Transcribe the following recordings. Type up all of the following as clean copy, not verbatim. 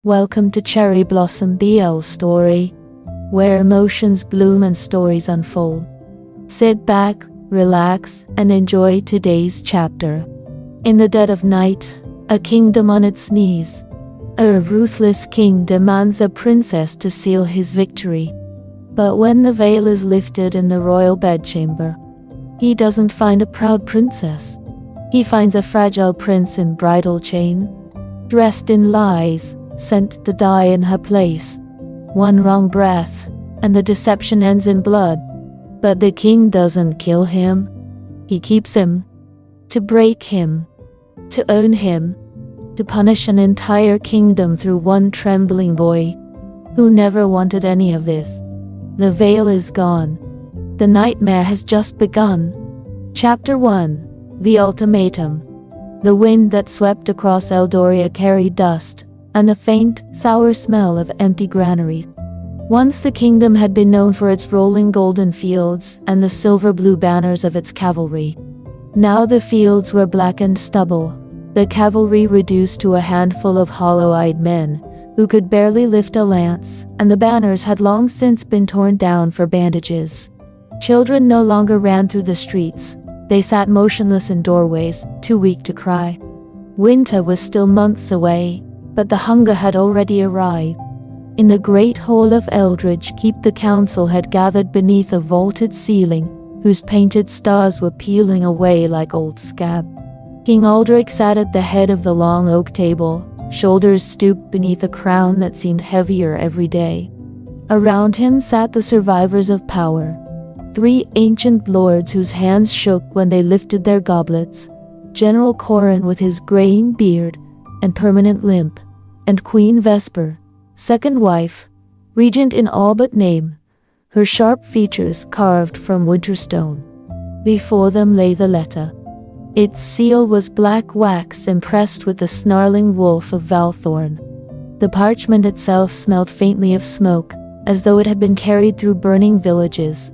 Welcome to Cherry Blossom BL Story, where emotions bloom and stories unfold. Sit back, relax, and enjoy today's chapter. In the dead of night, a kingdom on its knees. A ruthless king demands a princess to seal his victory. But when the veil is lifted in the royal bedchamber, he doesn't find a proud princess. He finds a fragile prince in bridal chain, dressed in lies, sent to die in her place. One wrong breath, and the deception ends in blood. But the king doesn't kill him. He keeps him. To break him. To own him. To punish an entire kingdom through one trembling boy, who never wanted any of this. The veil is gone. The nightmare has just begun. Chapter 1. The Ultimatum. The wind that swept across Eldoria carried dust, and a faint, sour smell of empty granaries. Once the kingdom had been known for its rolling golden fields and the silver-blue banners of its cavalry. Now the fields were blackened stubble, the cavalry reduced to a handful of hollow-eyed men, who could barely lift a lance, and the banners had long since been torn down for bandages. Children no longer ran through the streets. They sat motionless in doorways, too weak to cry. Winter was still months away, but the hunger had already arrived. In the great hall of Eldridge Keep, the council had gathered beneath a vaulted ceiling, whose painted stars were peeling away like old scab. King Aldrich sat at the head of the long oak table, shoulders stooped beneath a crown that seemed heavier every day. Around him sat the survivors of power, 3 ancient lords whose hands shook when they lifted their goblets, General Corin with his graying beard and permanent limp, and Queen Vesper, second wife, regent in all but name, her sharp features carved from winterstone. Before them lay the letter. Its seal was black wax impressed with the snarling wolf of Valthorn. The parchment itself smelled faintly of smoke, as though it had been carried through burning villages.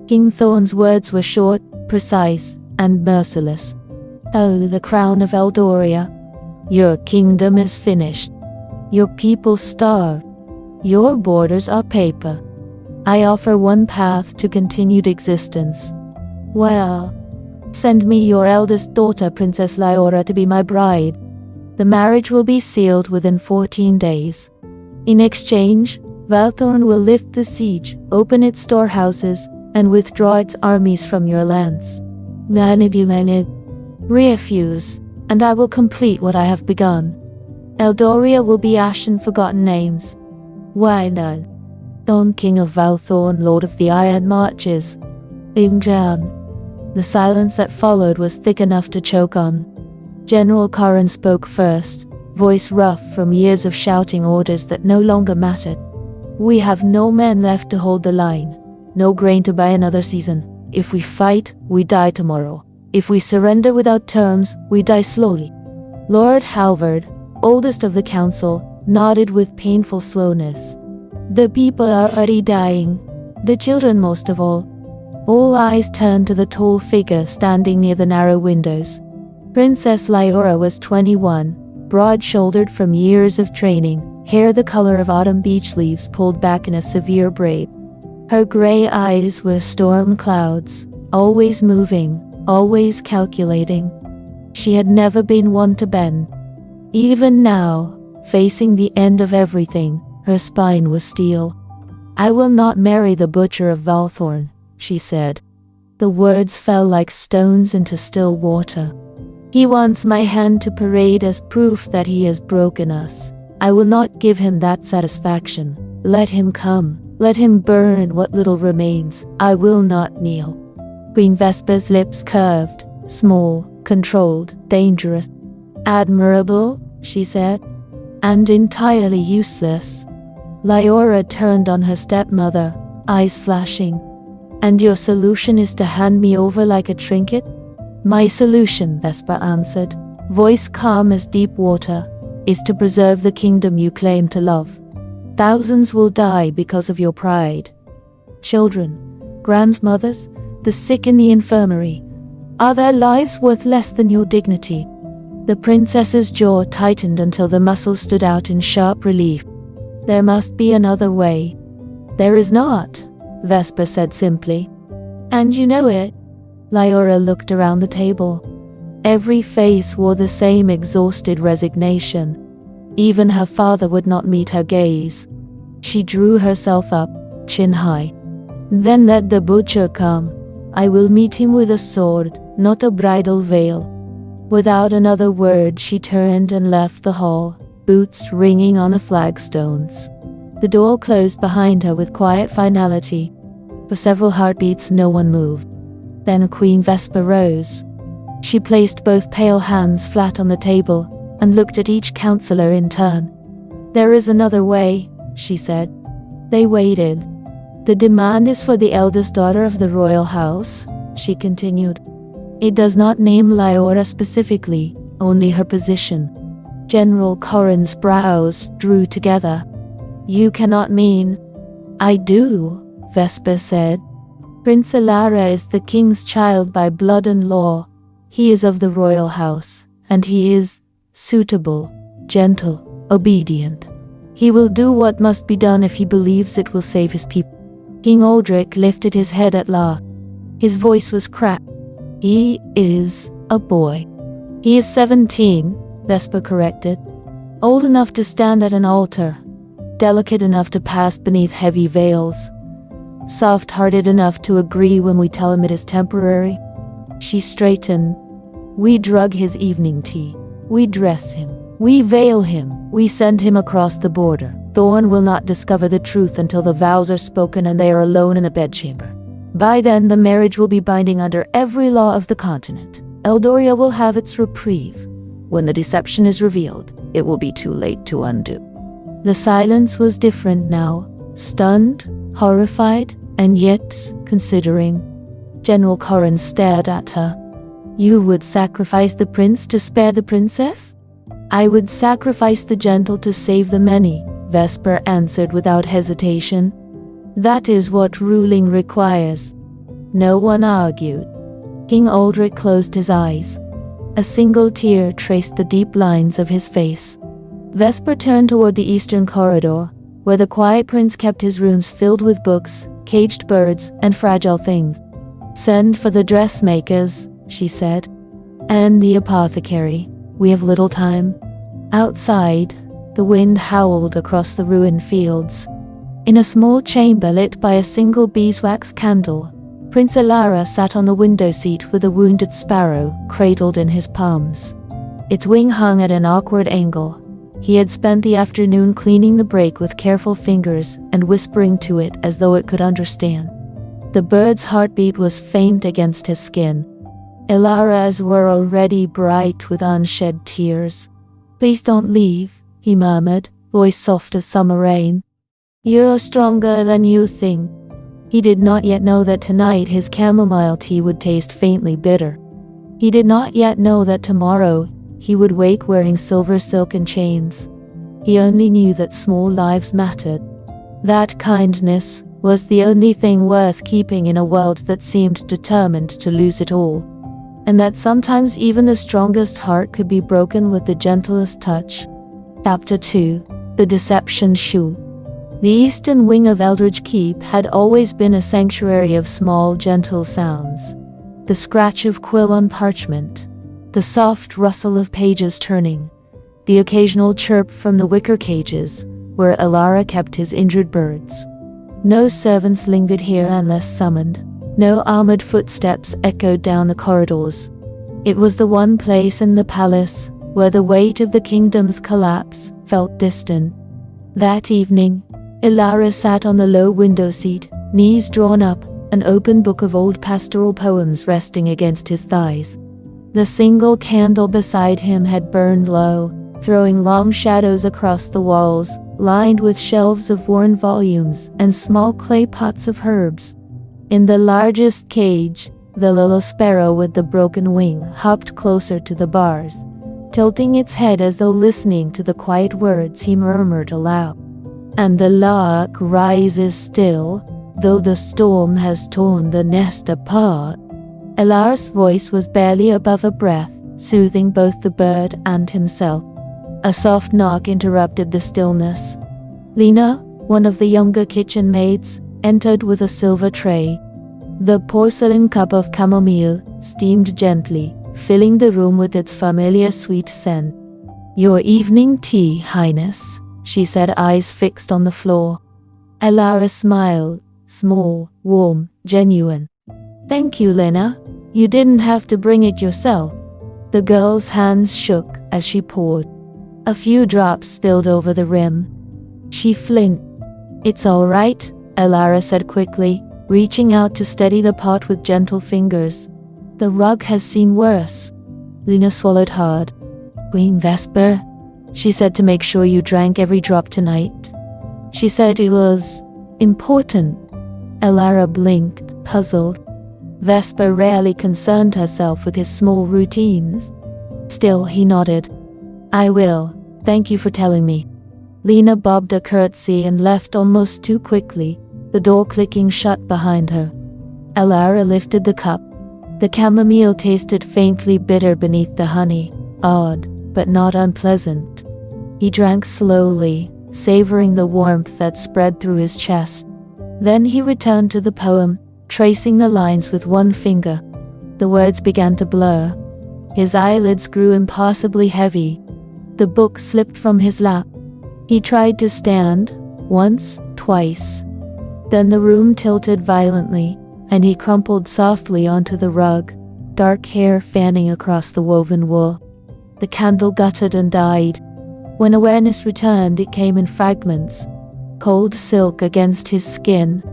King Thorn's words were short, precise, and merciless. "Oh, the crown of Eldoria. Your kingdom is finished. Your people starve. Your borders are paper. I offer one path to continued existence. Well, send me your eldest daughter, Princess Lyora, to be my bride. The marriage will be sealed within 14 days. In exchange, Valthorn will lift the siege, open its storehouses, and withdraw its armies from your lands. Refuse, and I will complete what I have begun. Eldoria will be ashen forgotten names. Why not? Don King of Valthorn, Lord of the Iron Marches. Imjan." The silence that followed was thick enough to choke on. General Corin spoke first, voice rough from years of shouting orders that no longer mattered. "We have no men left to hold the line. No grain to buy another season. If we fight, we die tomorrow. If we surrender without terms, we die slowly." Lord Halvard, oldest of the council, nodded with painful slowness. "The people are already dying, the children most of all." All eyes turned to the tall figure standing near the narrow windows. Princess Lyora was 21, broad-shouldered from years of training, hair the color of autumn beech leaves pulled back in a severe braid. Her gray eyes were storm clouds, always moving, always calculating. She had never been one to bend. Even now, facing the end of everything, her spine was steel. "I will not marry the butcher of Valthorn," she said. The words fell like stones into still water. "He wants my hand to parade as proof that he has broken us. I will not give him that satisfaction. Let him come. Let him burn what little remains. I will not kneel." Queen Vesper's lips curved, small, controlled, dangerous. "Admirable," she said, "and entirely useless." Lyora turned on her stepmother, eyes flashing. "And your solution is to hand me over like a trinket?" "My solution," Vesper answered, voice calm as deep water, "is to preserve the kingdom you claim to love. Thousands will die because of your pride. Children, grandmothers, the sick in the infirmary. Are their lives worth less than your dignity? The princess's jaw tightened until the muscles stood out in sharp relief. There must be another way. There is not, Vesper said simply. And you know it. Lyora looked around the table. Every face wore the same exhausted resignation. Even her father would not meet her gaze. She drew herself up, chin high. Then let the butcher come. I will meet him with a sword, not a bridal veil. Without another word, she turned and left the hall, boots ringing on the flagstones. The door closed behind her with quiet finality. For several heartbeats, no one moved. Then Queen Vesper rose. She placed both pale hands flat on the table and looked at each counselor in turn. There is another way, she said. They waited. The demand is for the eldest daughter of the royal house, she continued. It does not name Lyora specifically, only her position. General Corrin's brows drew together. You cannot mean... I do, Vesper said. Prince Elara is the king's child by blood and law. He is of the royal house, and he is suitable, gentle, obedient. He will do what must be done if he believes it will save his people. King Aldrich lifted his head at last. His voice was cracked. He is a boy. He is 17, Vesper corrected. Old enough to stand at an altar, delicate enough to pass beneath heavy veils, soft-hearted enough to agree when we tell him it is temporary. She straightened. We drug his evening tea. We dress him. We veil him. We send him across the border. Thorn will not discover the truth until the vows are spoken and they are alone in the bedchamber. By then, the marriage will be binding under every law of the continent. Eldoria will have its reprieve. When the deception is revealed, it will be too late to undo. The silence was different now, stunned, horrified, and yet considering. General Corrin stared at her. You would sacrifice the prince to spare the princess? I would sacrifice the gentle to save the many, Vesper answered without hesitation. That is what ruling requires. No one argued. King Aldrich closed his eyes. A single tear traced the deep lines of his face. Vesper turned toward the eastern corridor, where the quiet prince kept his rooms filled with books, caged birds, and fragile things. Send for the dressmakers, she said, and the apothecary. We have little time. Outside, the wind howled across the ruined fields. In a small chamber lit by a single beeswax candle, Prince Elara sat on the window seat with a wounded sparrow cradled in his palms. Its wing hung at an awkward angle. He had spent the afternoon cleaning the break with careful fingers and whispering to it as though it could understand. The bird's heartbeat was faint against his skin. Elara's were already bright with unshed tears. Please don't leave, he murmured, voice soft as summer rain. You're stronger than you think. He did not yet know that tonight his chamomile tea would taste faintly bitter. He did not yet know that tomorrow he would wake wearing silver silk and chains. He only knew that small lives mattered. That kindness was the only thing worth keeping in a world that seemed determined to lose it all. And that sometimes even the strongest heart could be broken with the gentlest touch. Chapter 2. The Deception Shoe. The eastern wing of Eldridge Keep had always been a sanctuary of small, gentle sounds. The scratch of quill on parchment, the soft rustle of pages turning, the occasional chirp from the wicker cages where Elara kept his injured birds. No servants lingered here unless summoned. No armored footsteps echoed down the corridors. It was the one place in the palace where the weight of the kingdom's collapse felt distant. That evening, Elara sat on the low window seat, knees drawn up, an open book of old pastoral poems resting against his thighs. The single candle beside him had burned low, throwing long shadows across the walls, lined with shelves of worn volumes and small clay pots of herbs. In the largest cage, the little sparrow with the broken wing hopped closer to the bars, tilting its head as though listening to the quiet words he murmured aloud. And the lark rises still, though the storm has torn the nest apart. Elara's voice was barely above a breath, soothing both the bird and himself. A soft knock interrupted the stillness. Lena, one of the younger kitchen maids, entered with a silver tray. The porcelain cup of chamomile steamed gently, filling the room with its familiar sweet scent. "Your evening tea, Highness," she said, eyes fixed on the floor. Elara smiled, small, warm, genuine. "Thank you, Lena. You didn't have to bring it yourself." The girl's hands shook as she poured. A few drops spilled over the rim. She flinched. "It's all right," Elara said quickly, reaching out to steady the pot with gentle fingers. "The rug has seen worse." Lena swallowed hard. "Queen Vesper," she said, "to make sure you drank every drop tonight. She said it was important." Elara blinked, puzzled. Vesper rarely concerned herself with his small routines. Still, he nodded. "I will. Thank you for telling me." Lena bobbed a curtsy and left almost too quickly, the door clicking shut behind her. Elara lifted the cup. The chamomile tasted faintly bitter beneath the honey, odd, but not unpleasant. He drank slowly, savoring the warmth that spread through his chest. Then he returned to the poem, tracing the lines with one finger. The words began to blur. His eyelids grew impossibly heavy. The book slipped from his lap. He tried to stand, once, twice. Then the room tilted violently, and he crumpled softly onto the rug, dark hair fanning across the woven wool. The candle guttered and died. When awareness returned, it came in fragments. Cold silk against his skin,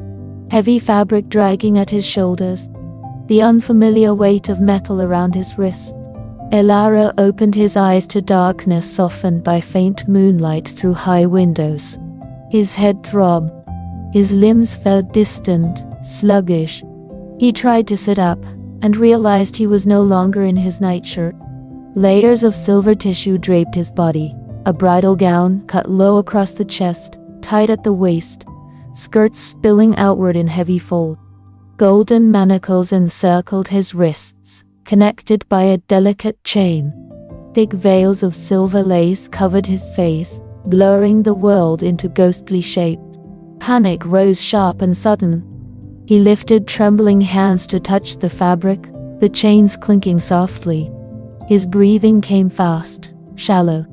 heavy fabric dragging at his shoulders, the unfamiliar weight of metal around his wrists. Elara opened his eyes to darkness softened by faint moonlight through high windows. His head throbbed. His limbs felt distant, sluggish. He tried to sit up, and realized he was no longer in his nightshirt. Layers of silver tissue draped his body. A bridal gown, cut low across the chest, tied at the waist, skirts spilling outward in heavy fold. Golden manacles encircled his wrists, connected by a delicate chain. Thick veils of silver lace covered his face, blurring the world into ghostly shapes. Panic rose sharp and sudden. He lifted trembling hands to touch the fabric, the chains clinking softly. His breathing came fast, shallow.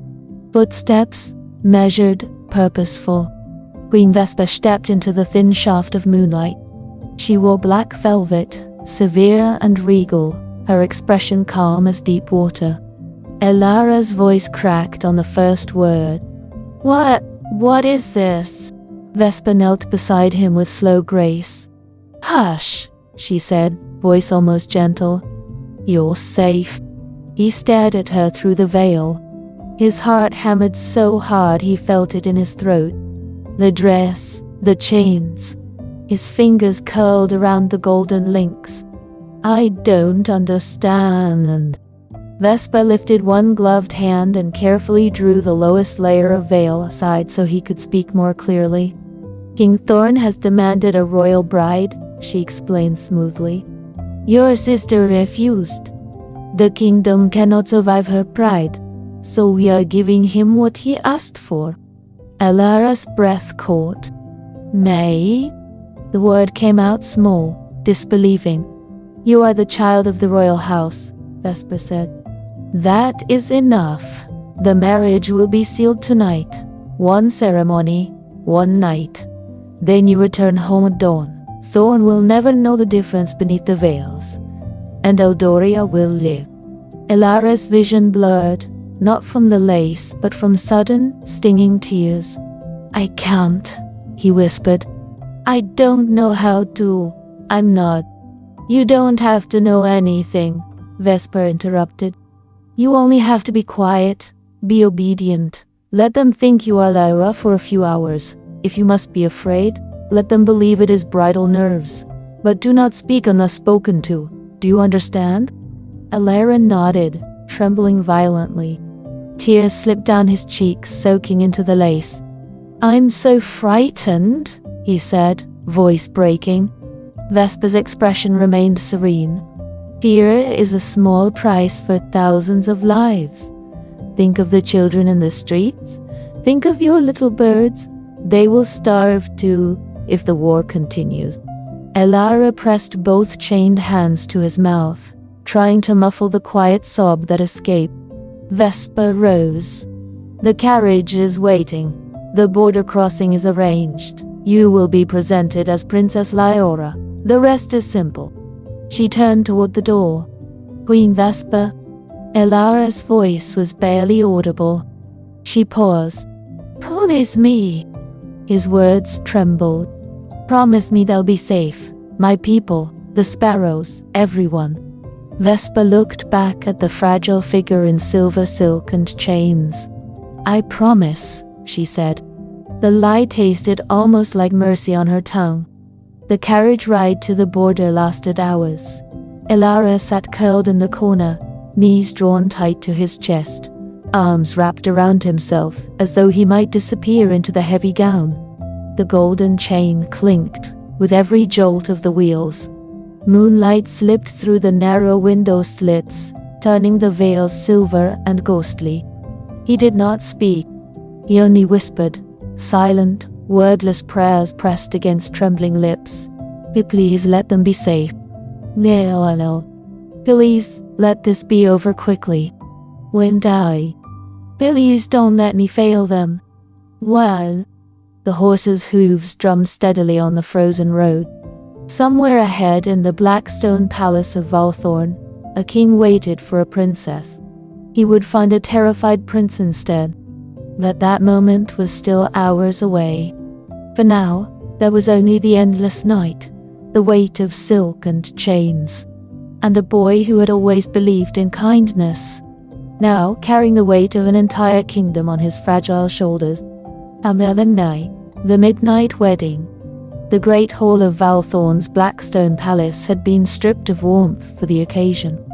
Footsteps, measured, purposeful. Queen Vesper stepped into the thin shaft of moonlight. She wore black velvet, severe and regal, her expression calm as deep water. Elara's voice cracked on the first word. What is this?" Vesper knelt beside him with slow grace. "Hush," she said, voice almost gentle. "You're safe." He stared at her through the veil. His heart hammered so hard he felt it in his throat. The dress, the chains. His fingers curled around the golden links. "I don't understand." Vesper lifted one gloved hand and carefully drew the lowest layer of veil aside so he could speak more clearly. "King Thorn has demanded a royal bride," she explained smoothly. "Your sister refused. The kingdom cannot survive her pride, so we are giving him what he asked for." Elara's breath caught. "May?" The word came out small, disbelieving. "You are the child of the royal house," Vesper said. "That is enough. The marriage will be sealed tonight. One ceremony, one night. Then you return home at dawn. Thorn will never know the difference beneath the veils. And Eldoria will live." Elara's vision blurred, not from the lace, but from sudden, stinging tears. "I can't," he whispered. "I don't know how to. I'm not." "You don't have to know anything," Vesper interrupted. "You only have to be quiet, be obedient. Let them think you are Lyra for a few hours. If you must be afraid, let them believe it is bridal nerves. But do not speak unless spoken to. Do you understand?" Elara nodded, trembling violently. Tears slipped down his cheeks, soaking into the lace. "I'm so frightened," he said, voice breaking. Vesper's expression remained serene. Fear is a small price for thousands of lives. Think of the children in the streets. Think of your little birds. They will starve too if the war continues. Elara pressed both chained hands to his mouth, trying to muffle the quiet sob that escaped. Vespa rose. The carriage is waiting. The border crossing is arranged. You will be presented as Princess Lyora. The rest is simple. She turned toward the door. Queen Vespa. Elara's voice was barely audible. She paused. Promise me. His words trembled. Promise me they'll be safe. My people, the sparrows, everyone. Vespa looked back at the fragile figure in silver silk and chains. I promise, she said. The lie tasted almost like mercy on her tongue. The carriage ride to the border lasted hours. Elara sat curled in the corner, knees drawn tight to his chest, arms wrapped around himself as though he might disappear into the heavy gown. The golden chain clinked with every jolt of the wheels. Moonlight slipped through the narrow window slits, turning the veils silver and ghostly. He did not speak. He only whispered, silent, wordless prayers pressed against trembling lips. Please let them be safe. No. Please let this be over quickly. When die. Please don't let me fail them. Well. The horse's hooves drummed steadily on the frozen road. Somewhere ahead in the black stone palace of Valthorn, a king waited for a princess. He would find a terrified prince instead. But that moment was still hours away. For now, there was only the endless night, the weight of silk and chains, and a boy who had always believed in kindness, now carrying the weight of an entire kingdom on his fragile shoulders. The midnight wedding. The great hall of Valthorn's Blackstone Palace had been stripped of warmth for the occasion.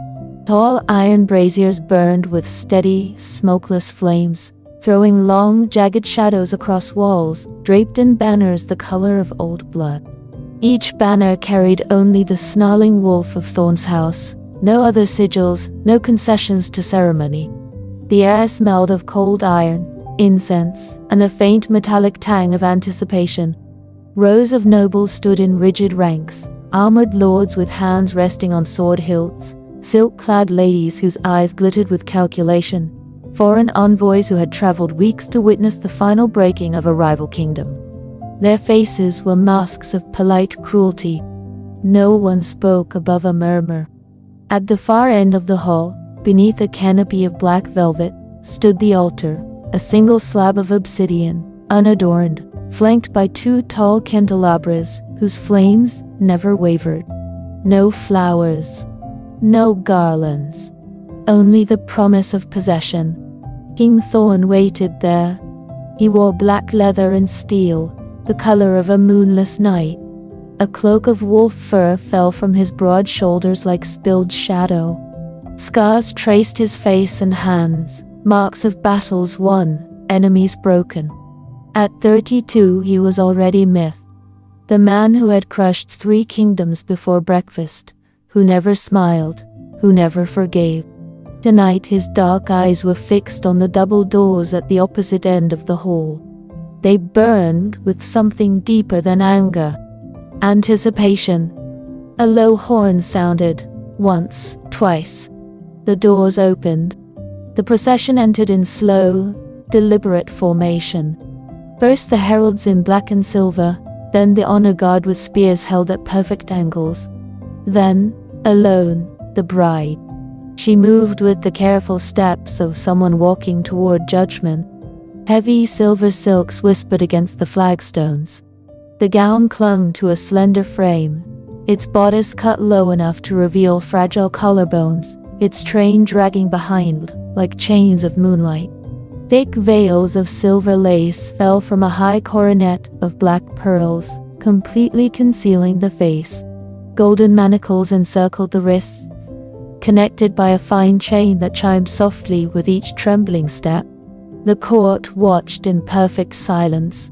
Tall iron braziers burned with steady, smokeless flames, throwing long, jagged shadows across walls, draped in banners the color of old blood. Each banner carried only the snarling wolf of Thorn's house, no other sigils, no concessions to ceremony. The air smelled of cold iron, incense, and a faint metallic tang of anticipation. Rows of nobles stood in rigid ranks, armored lords with hands resting on sword hilts, silk-clad ladies whose eyes glittered with calculation, foreign envoys who had traveled weeks to witness the final breaking of a rival kingdom. Their faces were masks of polite cruelty. No one spoke above a murmur. At the far end of the hall, beneath a canopy of black velvet, stood the altar, a single slab of obsidian, unadorned, flanked by two tall candelabras whose flames never wavered. No flowers, no garlands, only the promise of possession. King Thorn waited there. He wore black leather and steel, the color of a moonless night. A cloak of wolf fur fell from his broad shoulders like spilled shadow. Scars traced his face and hands, marks of battles won, enemies broken. At 32 he was already myth. The man who had crushed 3 kingdoms before breakfast, who never smiled, who never forgave. Tonight his dark eyes were fixed on the double doors at the opposite end of the hall. They burned with something deeper than anger. Anticipation. A low horn sounded, once, twice. The doors opened. The procession entered in slow, deliberate formation. First the heralds in black and silver, then the honor guard with spears held at perfect angles. Then, alone, the bride. She moved with the careful steps of someone walking toward judgment. Heavy silver silks whispered against the flagstones. The gown clung to a slender frame, its bodice cut low enough to reveal fragile collarbones, its train dragging behind, like chains of moonlight. Thick veils of silver lace fell from a high coronet of black pearls, completely concealing the face. Golden manacles encircled the wrists, connected by a fine chain that chimed softly with each trembling step. The court watched in perfect silence.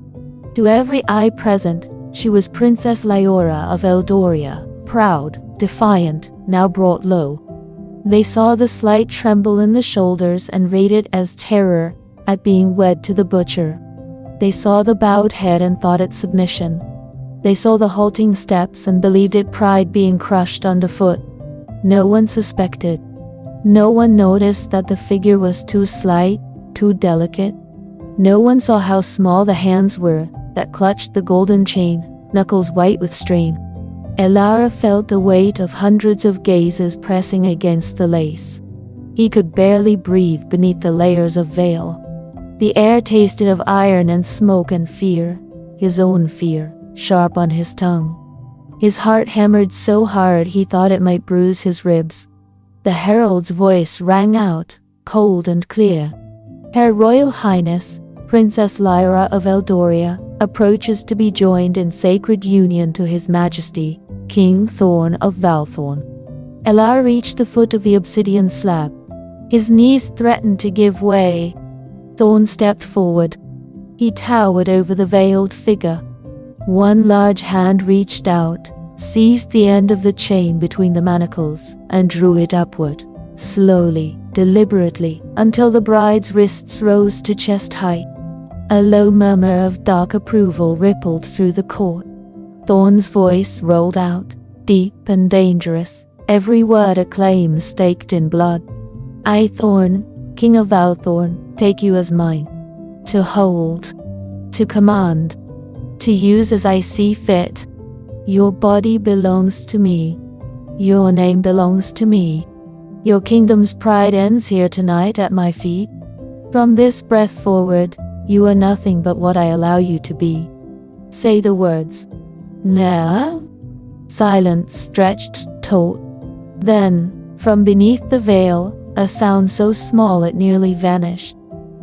To every eye present, she was Princess Lyora of Eldoria, proud, defiant, now brought low. They saw the slight tremble in the shoulders and rated as terror at being wed to the butcher. They saw the bowed head and thought it submission. They saw the halting steps and believed it pride being crushed underfoot. No one suspected. No one noticed that the figure was too slight, too delicate. No one saw how small the hands were that clutched the golden chain, knuckles white with strain. Elara felt the weight of hundreds of gazes pressing against the lace. He could barely breathe beneath the layers of veil. The air tasted of iron and smoke and fear, his own fear, sharp on his tongue. His heart hammered so hard he thought it might bruise his ribs. The herald's voice rang out, cold and clear. Her Royal Highness, Princess Lyra of Eldoria, approaches to be joined in sacred union to His Majesty, King Thorn of Valthorn. Elara reached the foot of the obsidian slab. His knees threatened to give way. Thorn stepped forward. He towered over the veiled figure. One large hand reached out, seized the end of the chain between the manacles, and drew it upward, slowly, deliberately, until the bride's wrists rose to chest height. A low murmur of dark approval rippled through the court. Thorn's voice rolled out, deep and dangerous, every word a claim staked in blood. I, Thorn, King of Valthorn, take you as mine, to hold, to command, to use as I see fit. Your body belongs to me. Your name belongs to me. Your kingdom's pride ends here tonight at my feet. From this breath forward, you are nothing but what I allow you to be. Say the words. Nah? Silence stretched taut. Then, from beneath the veil, a sound so small it nearly vanished.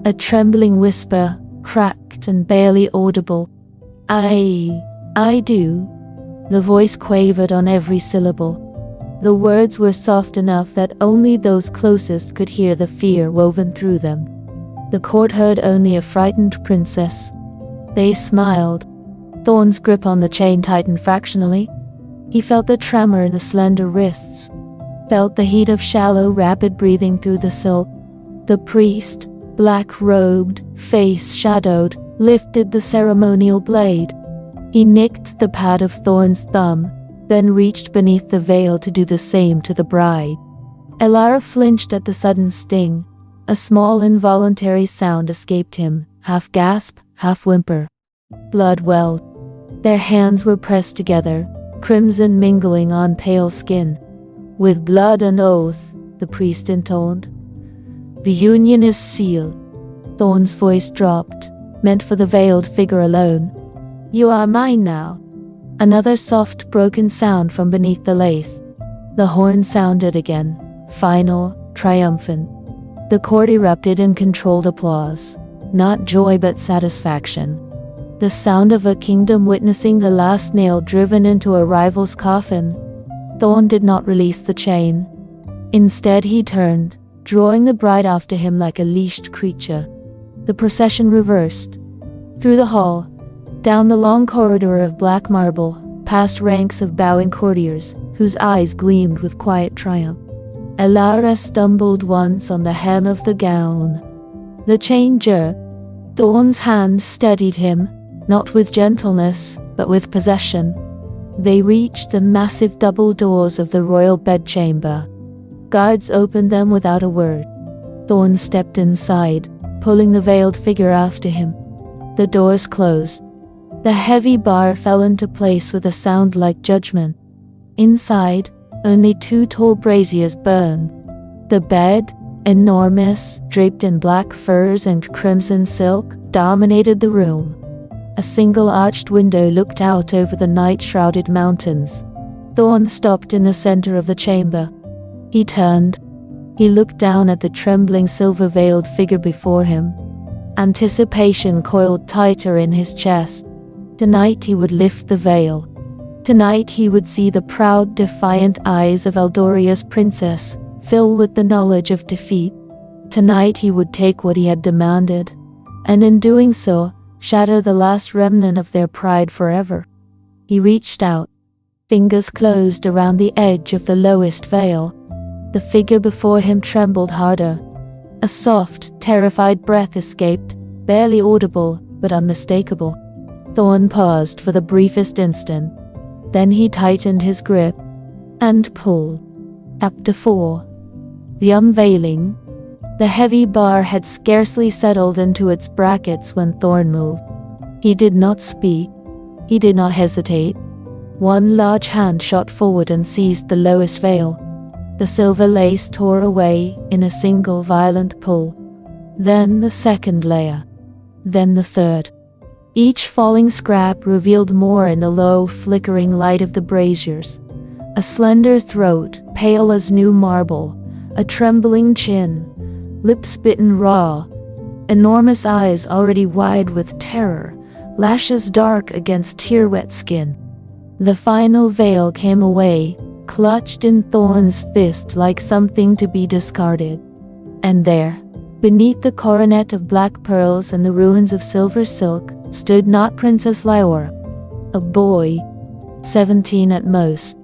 A trembling whisper, cracked and barely audible. I do. The voice quavered on every syllable. The words were soft enough that only those closest could hear the fear woven through them. The court heard only a frightened princess. They smiled. Thorn's grip on the chain tightened fractionally. He felt the tremor in the slender wrists, felt the heat of shallow, rapid breathing through the silk. The priest, black-robed, face shadowed, lifted the ceremonial blade. He nicked the pad of Thorn's thumb, then reached beneath the veil to do the same to the bride. Elara flinched at the sudden sting. A small involuntary sound escaped him, half gasp, half whimper. Blood welled. Their hands were pressed together, crimson mingling on pale skin. With blood and oath, the priest intoned. The union is sealed. Thorn's voice dropped, meant for the veiled figure alone. You are mine now. Another soft, broken sound from beneath the lace. The horn sounded again, final, triumphant. The court erupted in controlled applause, not joy but satisfaction. The sound of a kingdom witnessing the last nail driven into a rival's coffin. Thorn did not release the chain. Instead he turned, drawing the bride after him like a leashed creature. The procession reversed. Through the hall, down the long corridor of black marble, past ranks of bowing courtiers, whose eyes gleamed with quiet triumph. Elara stumbled once on the hem of the gown. The chain jerked. Thorn's hand steadied him, not with gentleness, but with possession. They reached the massive double doors of the royal bedchamber. Guards opened them without a word. Thorn stepped inside, pulling the veiled figure after him. The doors closed. The heavy bar fell into place with a sound like judgment. Inside, only two tall braziers burned. The bed, enormous, draped in black furs and crimson silk, dominated the room. A single arched window looked out over the night-shrouded mountains. Thorn stopped in the center of the chamber. He turned. He looked down at the trembling silver-veiled figure before him. Anticipation coiled tighter in his chest. Tonight he would lift the veil. Tonight he would see the proud, defiant eyes of Eldoria's princess fill with the knowledge of defeat. Tonight he would take what he had demanded, and in doing so, shatter the last remnant of their pride forever. He reached out. Fingers closed around the edge of the lowest veil. The figure before him trembled harder. A soft, terrified breath escaped, barely audible, but unmistakable. Thorn paused for the briefest instant. Then he tightened his grip and pulled. Chapter 4. The Unveiling. The heavy bar had scarcely settled into its brackets when Thorn moved. He did not speak. He did not hesitate. One large hand shot forward and seized the lowest veil. The silver lace tore away in a single violent pull. Then the second layer. Then the third. Each falling scrap revealed more in the low, flickering light of the braziers. A slender throat, pale as new marble, a trembling chin, lips bitten raw, enormous eyes already wide with terror, lashes dark against tear-wet skin. The final veil came away, clutched in Thorn's fist like something to be discarded. And there, beneath the coronet of black pearls and the ruins of silver silk, stood not Princess Lyora, a boy, 17 at most,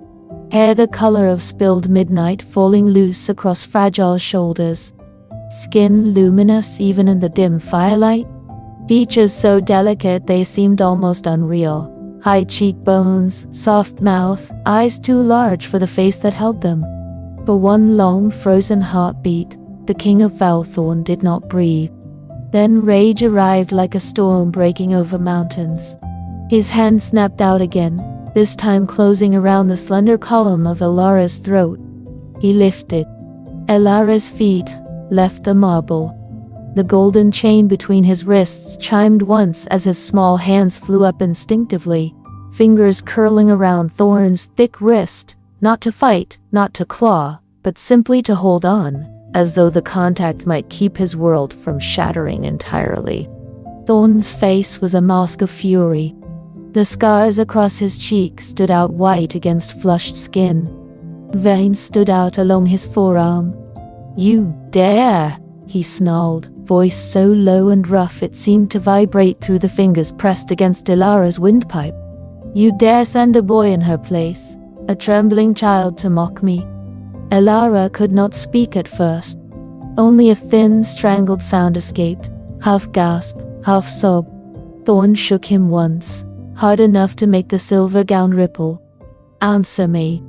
hair the color of spilled midnight falling loose across fragile shoulders, skin luminous even in the dim firelight, features so delicate they seemed almost unreal, high cheekbones, soft mouth, eyes too large for the face that held them. For one long frozen heartbeat, the king of Valthorn did not breathe. Then rage arrived like a storm breaking over mountains. His hand snapped out again, this time closing around the slender column of Elara's throat. He lifted. Elara's feet left the marble. The golden chain between his wrists chimed once as his small hands flew up instinctively, fingers curling around Thorn's thick wrist, not to fight, not to claw, but simply to hold on, as though the contact might keep his world from shattering entirely. Thorn's face was a mask of fury. The scars across his cheek stood out white against flushed skin. Veins stood out along his forearm. "You dare!" he snarled, voice so low and rough it seemed to vibrate through the fingers pressed against Elara's windpipe. "You dare send a boy in her place, a trembling child to mock me?" Elara could not speak at first. Only a thin, strangled sound escaped, half gasp, half sob. Thorn shook him once, hard enough to make the silver gown ripple. "Answer me."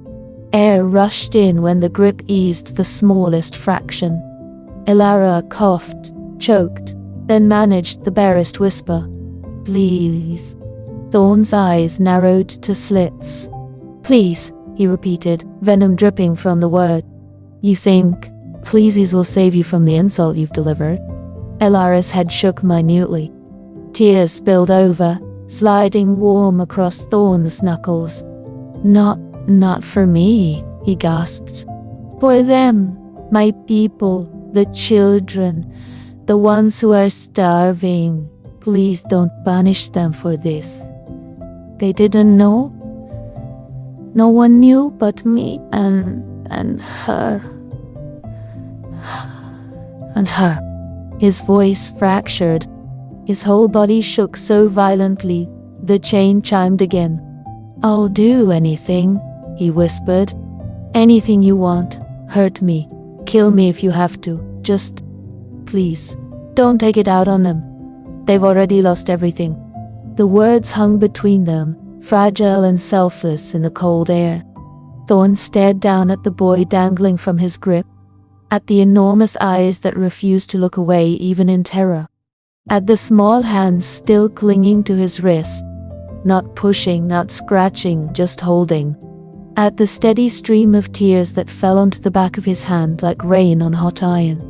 Air rushed in when the grip eased the smallest fraction. Elara coughed, choked, then managed the barest whisper. "Please." Thorn's eyes narrowed to slits. "Please," he repeated, venom dripping from the word. "You think pleases will save you from the insult you've delivered?" Elara's head shook minutely. Tears spilled over, sliding warm across Thorn's knuckles. Not for me," he gasped. "For them, my people, the children, the ones who are starving. Please don't punish them for this. They didn't know. No one knew but me and her. And her." His voice fractured. His whole body shook so violently, the chain chimed again. "I'll do anything," he whispered. "Anything you want. Hurt me. Kill me if you have to. Just, please, don't take it out on them. They've already lost everything." The words hung between them, fragile and selfless in the cold air. Thorn stared down at the boy dangling from his grip, at the enormous eyes that refused to look away even in terror, at the small hands still clinging to his wrist, not pushing, not scratching, just holding, at the steady stream of tears that fell onto the back of his hand like rain on hot iron.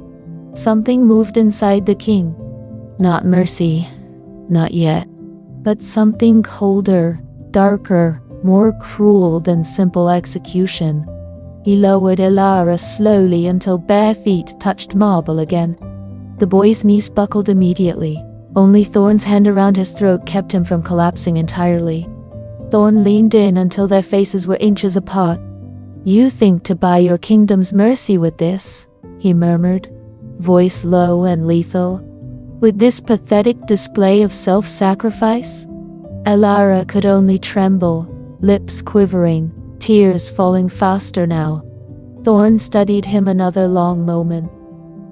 Something moved inside the king. Not mercy, not yet, but something colder, darker, more cruel than simple execution. He lowered Elara slowly until bare feet touched marble again. The boy's knees buckled immediately. Only Thorn's hand around his throat kept him from collapsing entirely. Thorn leaned in until their faces were inches apart. "You think to buy your kingdom's mercy with this?" he murmured, voice low and lethal. "With this pathetic display of self-sacrifice?" Elara could only tremble, lips quivering, tears falling faster now. Thorn studied him another long moment.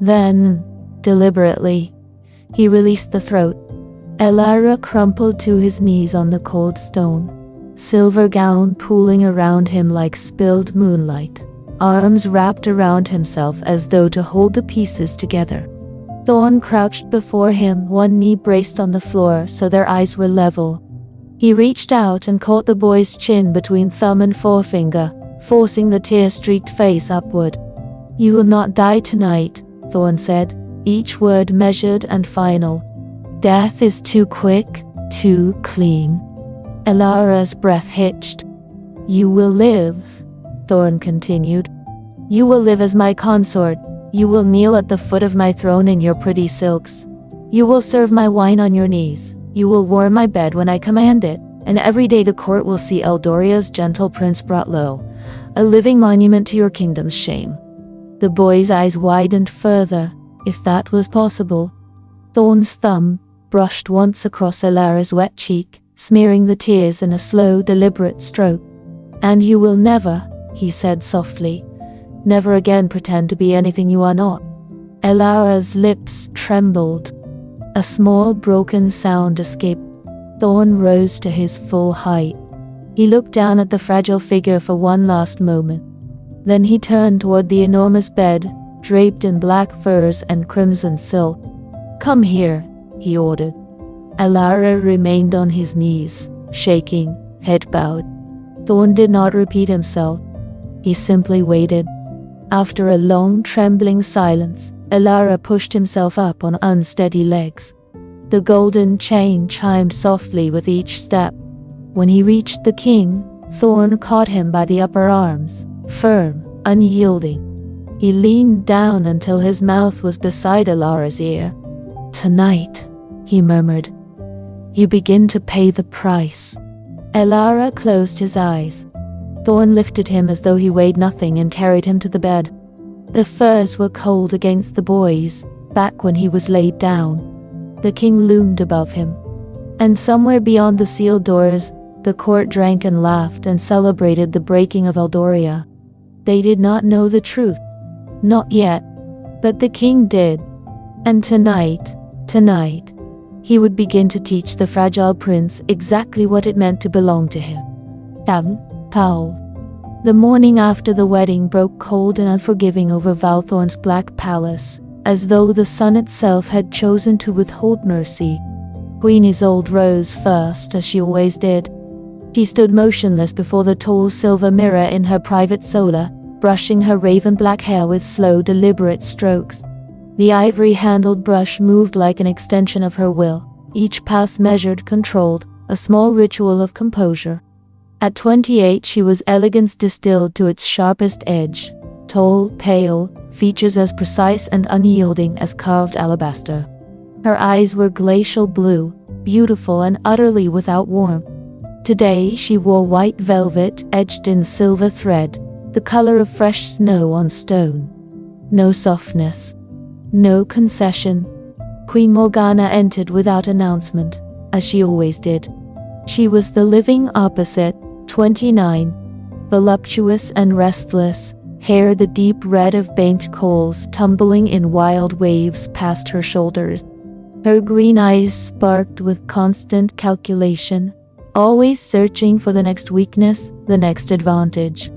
Then, deliberately, he released the throat. Elara crumpled to his knees on the cold stone, silver gown pooling around him like spilled moonlight, arms wrapped around himself as though to hold the pieces together. Thorn crouched before him, one knee braced on the floor so their eyes were level. He reached out and caught the boy's chin between thumb and forefinger, forcing the tear-streaked face upward. "You will not die tonight," Thorn said, each word measured and final. "Death is too quick, too clean." Elara's breath hitched. "You will live," Thorn continued. "You will live as my consort. You will kneel at the foot of my throne in your pretty silks. You will serve my wine on your knees. You will warm my bed when I command it, and every day the court will see Eldoria's gentle prince brought low, a living monument to your kingdom's shame." The boy's eyes widened further, if that was possible. Thorn's thumb brushed once across Elara's wet cheek, smearing the tears in a slow, deliberate stroke. "And you will never," he said softly, "never again pretend to be anything you are not." Elara's lips trembled. A small broken sound escaped. Thorn rose to his full height. He looked down at the fragile figure for one last moment. Then he turned toward the enormous bed, draped in black furs and crimson silk. "Come here," he ordered. Elara remained on his knees, shaking, head bowed. Thorn did not repeat himself. He simply waited. After a long, trembling silence, Elara pushed himself up on unsteady legs. The golden chain chimed softly with each step. When he reached the king, Thorn caught him by the upper arms, firm, unyielding. He leaned down until his mouth was beside Elara's ear. "Tonight," he murmured, "you begin to pay the price." Elara closed his eyes. Thorn lifted him as though he weighed nothing and carried him to the bed. The furs were cold against the boy's back when he was laid down. The king loomed above him. And somewhere beyond the sealed doors, the court drank and laughed and celebrated the breaking of Eldoria. They did not know the truth. Not yet. But the king did. And tonight, he would begin to teach the fragile prince exactly what it meant to belong to him. Paul. The morning after the wedding broke cold and unforgiving over Valthorn's black palace, as though the sun itself had chosen to withhold mercy. Queen Isolde rose first, as she always did. She stood motionless before the tall silver mirror in her private solar, brushing her raven-black hair with slow, deliberate strokes. The ivory-handled brush moved like an extension of her will, each pass measured, controlled, a small ritual of composure. At 28, she was elegance distilled to its sharpest edge, tall, pale, features as precise and unyielding as carved alabaster. Her eyes were glacial blue, beautiful and utterly without warmth. Today, she wore white velvet edged in silver thread, the color of fresh snow on stone. No softness. No concession. Queen Morgana entered without announcement, as she always did. She was the living opposite, 29, voluptuous and restless, hair the deep red of banked coals tumbling in wild waves past her shoulders. Her green eyes sparked with constant calculation, always searching for the next weakness, the next advantage.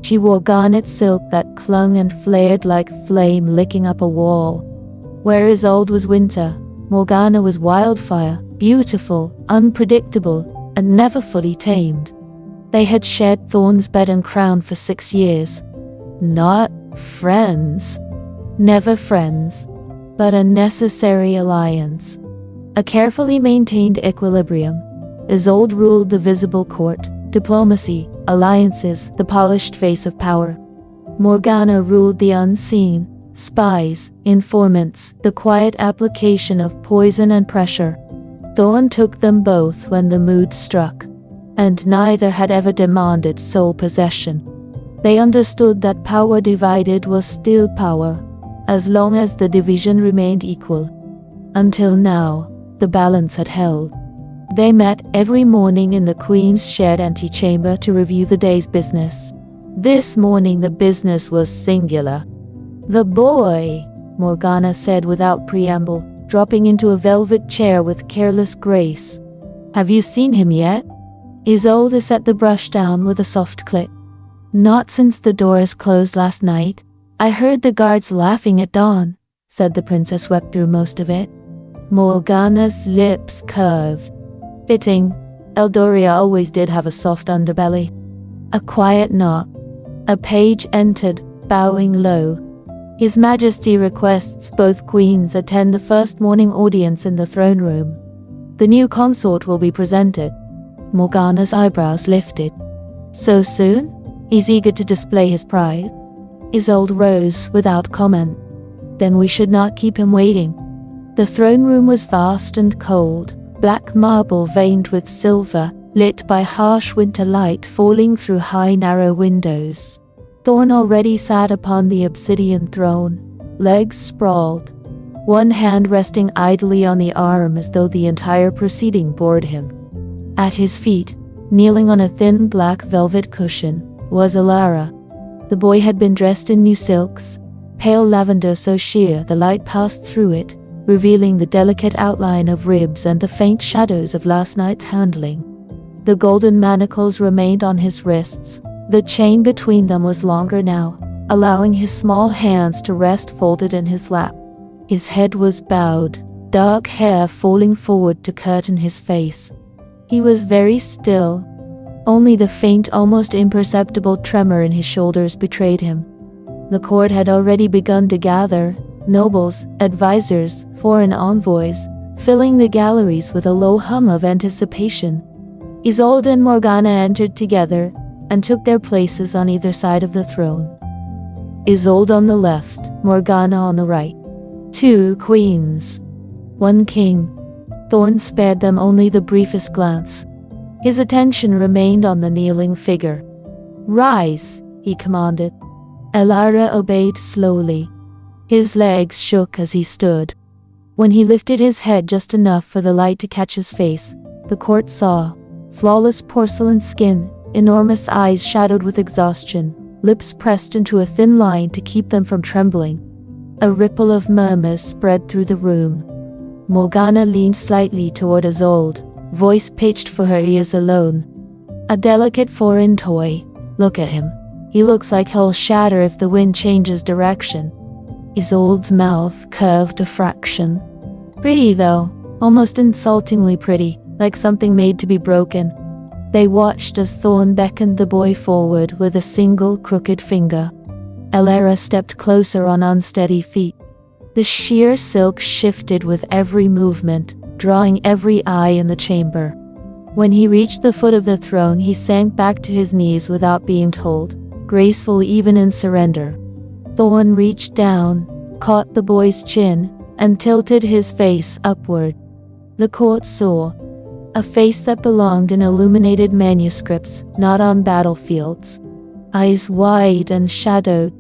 She wore garnet silk that clung and flared like flame licking up a wall. Where Isolde was winter, Morgana was wildfire, beautiful, unpredictable, and never fully tamed. They had shared Thorn's bed and crown for 6 years. Not friends. Never friends. But a necessary alliance. A carefully maintained equilibrium. Isolde ruled the visible court, diplomacy, alliances, the polished face of power. Morgana ruled the unseen, spies, informants, the quiet application of poison and pressure. Thorn took them both when the mood struck, and neither had ever demanded sole possession. They understood that power divided was still power, as long as the division remained equal. Until now, the balance had held. They met every morning in the Queen's shared antechamber to review the day's business. This morning the business was singular. "The boy," Morgana said without preamble, dropping into a velvet chair with careless grace. "Have you seen him yet?" Isolde set the brush down with a soft click. "Not since the doors closed last night. I heard the guards laughing at dawn," said the princess, wept through most of it. Morgana's lips curved. Fitting. Eldoria always did have a soft underbelly. A quiet knock. A page entered, bowing low. "His Majesty requests both queens attend the first morning audience in the throne room. The new consort will be presented." Morgana's eyebrows lifted. "So soon?" "He's eager to display his prize." Isolde rose without comment. "Then we should not keep him waiting." The throne room was vast and cold, black marble veined with silver, lit by harsh winter light falling through high narrow windows. Thorn already sat upon the obsidian throne, legs sprawled, one hand resting idly on the arm as though the entire proceeding bored him. At his feet, kneeling on a thin black velvet cushion, was Alara. The boy had been dressed in new silks, pale lavender so sheer the light passed through it, revealing the delicate outline of ribs and the faint shadows of last night's handling. The golden manacles remained on his wrists. The chain between them was longer now, allowing his small hands to rest folded in his lap. His head was bowed, dark hair falling forward to curtain his face. He was very still. Only the faint, almost imperceptible tremor in his shoulders betrayed him. The court had already begun to gather, nobles, advisors, foreign envoys, filling the galleries with a low hum of anticipation. Isolde and Morgana entered together and took their places on either side of the throne. Isolde on the left, Morgana on the right. 2 queens. 1 king. Thorn spared them only the briefest glance. His attention remained on the kneeling figure. "Rise," he commanded. Alara obeyed slowly. His legs shook as he stood. When he lifted his head just enough for the light to catch his face, the court saw flawless porcelain skin, enormous eyes shadowed with exhaustion, lips pressed into a thin line to keep them from trembling. A ripple of murmurs spread through the room. Morgana leaned slightly toward Isolde, voice pitched for her ears alone. "A delicate foreign toy. Look at him. He looks like he'll shatter if the wind changes direction." Isolde's mouth curved a fraction. "Pretty though, almost insultingly pretty, like something made to be broken." They watched as Thorn beckoned the boy forward with a single crooked finger. Alara stepped closer on unsteady feet. The sheer silk shifted with every movement, drawing every eye in the chamber. When he reached the foot of the throne, he sank back to his knees without being told, graceful even in surrender. Thorn reached down, caught the boy's chin, and tilted his face upward. The court saw a face that belonged in illuminated manuscripts, not on battlefields. Eyes wide and shadowed,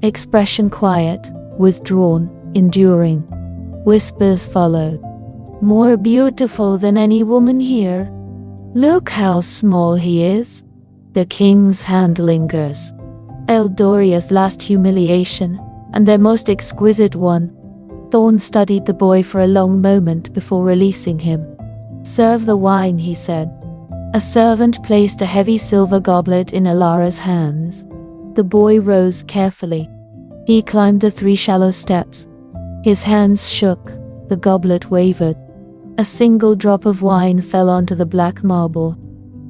expression quiet, withdrawn, enduring. Whispers followed. "More beautiful than any woman here. Look how small he is." The king's hand lingers. Eldoria's last humiliation, and their most exquisite one. Thorn studied the boy for a long moment before releasing him. "Serve the wine," he said. A servant placed a heavy silver goblet in Alara's hands. The boy rose carefully. He climbed the 3 shallow steps. His hands shook, the goblet wavered. A single drop of wine fell onto the black marble.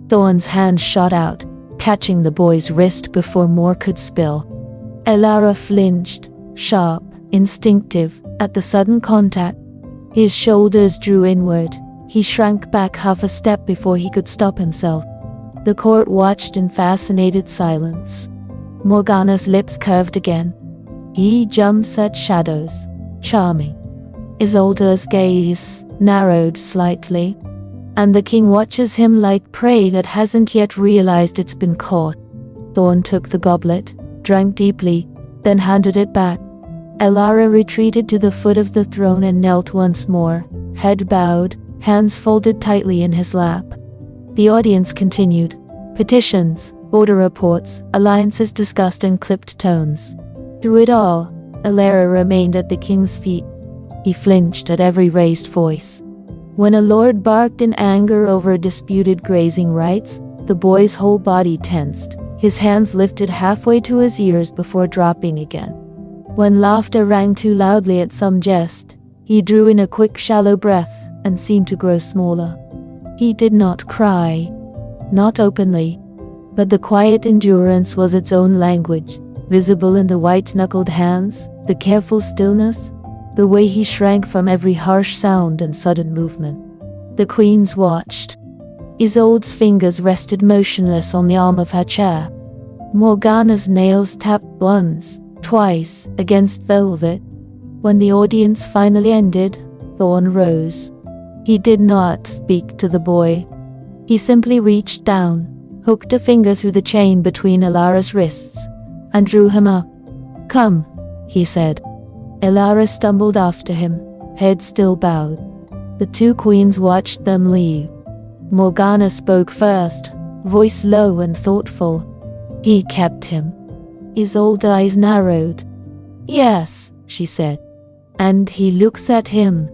Thorn's hand shot out, catching the boy's wrist before more could spill. Alara flinched, sharp, instinctive, at the sudden contact. His shoulders drew inward. He shrank back half a step before he could stop himself. The court watched in fascinated silence. Morgana's lips curved again. He jumps at shadows. Charming. Isolde's gaze narrowed slightly, and the king watches him like prey that hasn't yet realized it's been caught. Thorn took the goblet, drank deeply, then handed it back. Alara retreated to the foot of the throne and knelt once more, head bowed, hands folded tightly in his lap. The audience continued. Petitions, order reports, alliances discussed in clipped tones. Through it all, Alara remained at the king's feet. He flinched at every raised voice. When a lord barked in anger over disputed grazing rights, the boy's whole body tensed, his hands lifted halfway to his ears before dropping again. When laughter rang too loudly at some jest, he drew in a quick shallow breath and seemed to grow smaller. He did not cry, not openly, but the quiet endurance was its own language, visible in the white-knuckled hands, the careful stillness, the way he shrank from every harsh sound and sudden movement. The queens watched. Isolde's fingers rested motionless on the arm of her chair. Morgana's nails tapped once, twice, against velvet. When the audience finally ended, Thorn rose. He did not speak to the boy. He simply reached down, hooked a finger through the chain between Alara's wrists, and drew him up. "Come," he said. Alara stumbled after him, head still bowed. The two queens watched them leave. Morgana spoke first, voice low and thoughtful. "He kept him." Isolde's eyes narrowed. "Yes," she said. "And he looks at him."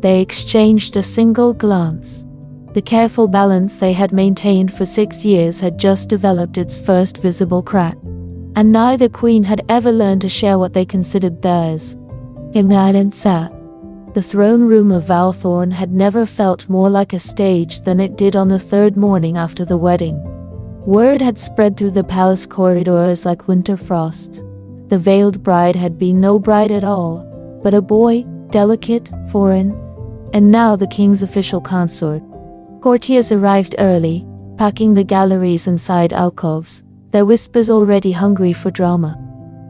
They exchanged a single glance. The careful balance they had maintained for 6 years had just developed its first visible crack, and neither queen had ever learned to share what they considered theirs. Immanent sat. The throne room of Valthorn had never felt more like a stage than it did on the third morning after the wedding. Word had spread through the palace corridors like winter frost. The veiled bride had been no bride at all, but a boy, delicate, foreign, and now the king's official consort. Courtiers arrived early, packing the galleries and side alcoves, their whispers already hungry for drama.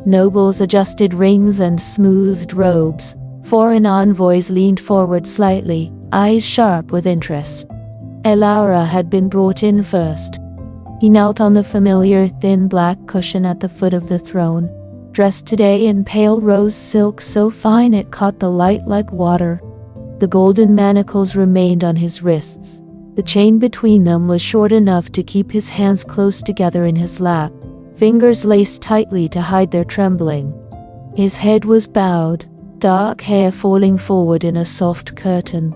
Nobles adjusted rings and smoothed robes. Foreign envoys leaned forward slightly, eyes sharp with interest. Alara had been brought in first. He knelt on the familiar thin black cushion at the foot of the throne, dressed today in pale rose silk so fine it caught the light like water. The golden manacles remained on his wrists. The chain between them was short enough to keep his hands close together in his lap, fingers laced tightly to hide their trembling. His head was bowed, dark hair falling forward in a soft curtain.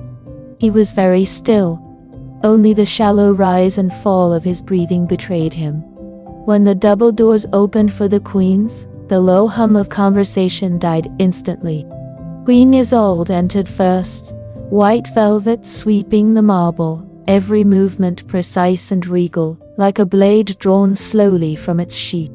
He was very still. Only the shallow rise and fall of his breathing betrayed him. When the double doors opened for the queens, the low hum of conversation died instantly. Queen Isolde entered first, white velvet sweeping the marble, every movement precise and regal, like a blade drawn slowly from its sheath.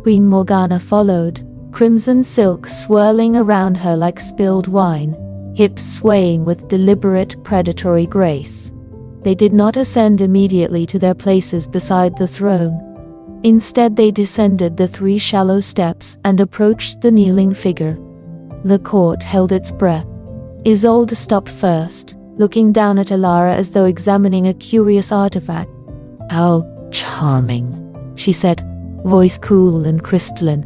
Queen Morgana followed, crimson silk swirling around her like spilled wine, hips swaying with deliberate predatory grace. They did not ascend immediately to their places beside the throne. Instead they descended the 3 shallow steps and approached the kneeling figure. The court held its breath. Isolde stopped first, looking down at Alara as though examining a curious artifact. "How charming," she said, voice cool and crystalline.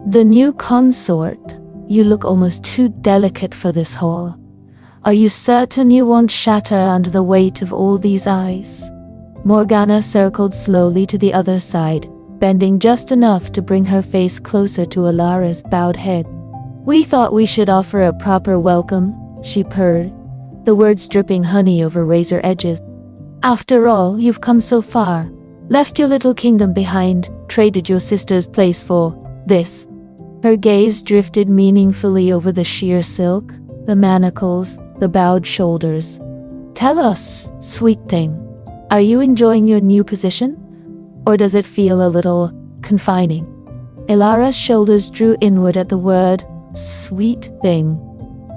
"The new consort. You look almost too delicate for this hall. Are you certain you won't shatter under the weight of all these eyes?" Morgana circled slowly to the other side, bending just enough to bring her face closer to Alara's bowed head. "We thought we should offer a proper welcome," she purred, the words dripping honey over razor edges. "After all, you've come so far, left your little kingdom behind, traded your sister's place for this." Her gaze drifted meaningfully over the sheer silk, the manacles, the bowed shoulders. "Tell us, sweet thing, are you enjoying your new position? Or does it feel a little confining?" Alara's shoulders drew inward at the word, "sweet thing."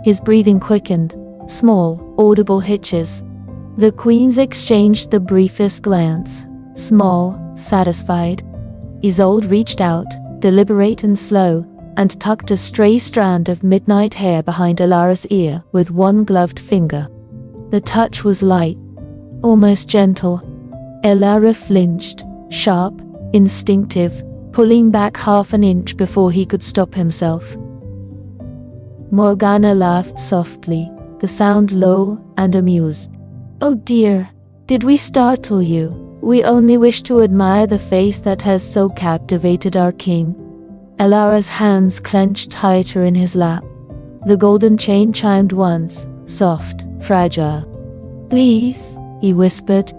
His breathing quickened, small, audible hitches. The queens exchanged the briefest glance, small, satisfied. Isolde reached out, deliberate and slow, and tucked a stray strand of midnight hair behind Alara's ear with one gloved finger. The touch was light, almost gentle. Alara flinched, sharp, instinctive, pulling back half an inch before he could stop himself. Morgana laughed softly, the sound low and amused. "Oh dear, did we startle you? We only wish to admire the face that has so captivated our king." Elara's hands clenched tighter in his lap. The golden chain chimed once, soft, fragile. "Please," he whispered.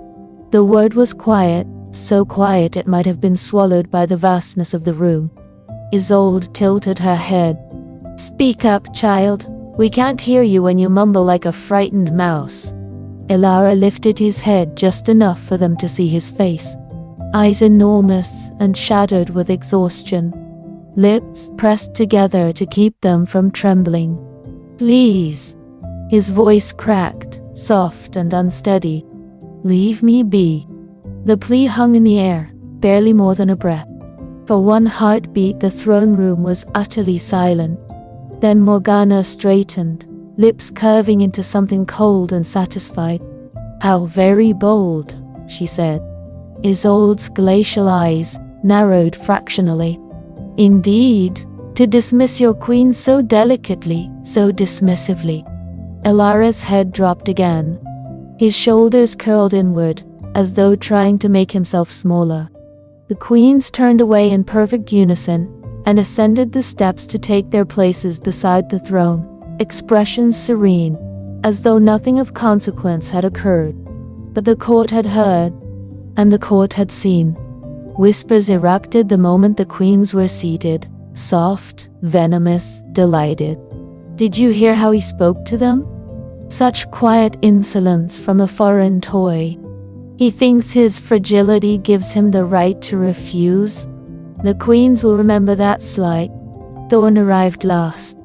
The word was quiet, so quiet it might have been swallowed by the vastness of the room. Isolde tilted her head. "Speak up, child. We can't hear you when you mumble like a frightened mouse." Elara lifted his head just enough for them to see his face. Eyes enormous and shadowed with exhaustion. Lips pressed together to keep them from trembling. "Please." His voice cracked, soft and unsteady. "Leave me be." The plea hung in the air, barely more than a breath. For one heartbeat the throne room was utterly silent. Then Morgana straightened, lips curving into something cold and satisfied. "How very bold," she said. Isolde's glacial eyes narrowed fractionally. "Indeed, to dismiss your queen so delicately, so dismissively." Elara's head dropped again. His shoulders curled inward, as though trying to make himself smaller. The queens turned away in perfect unison and ascended the steps to take their places beside the throne, expressions serene, as though nothing of consequence had occurred. But the court had heard, and the court had seen. Whispers erupted the moment the queens were seated, soft, venomous, delighted. "Did you hear how he spoke to them? Such quiet insolence from a foreign toy. He thinks his fragility gives him the right to refuse." The queens will remember that slight. Thorn arrived last.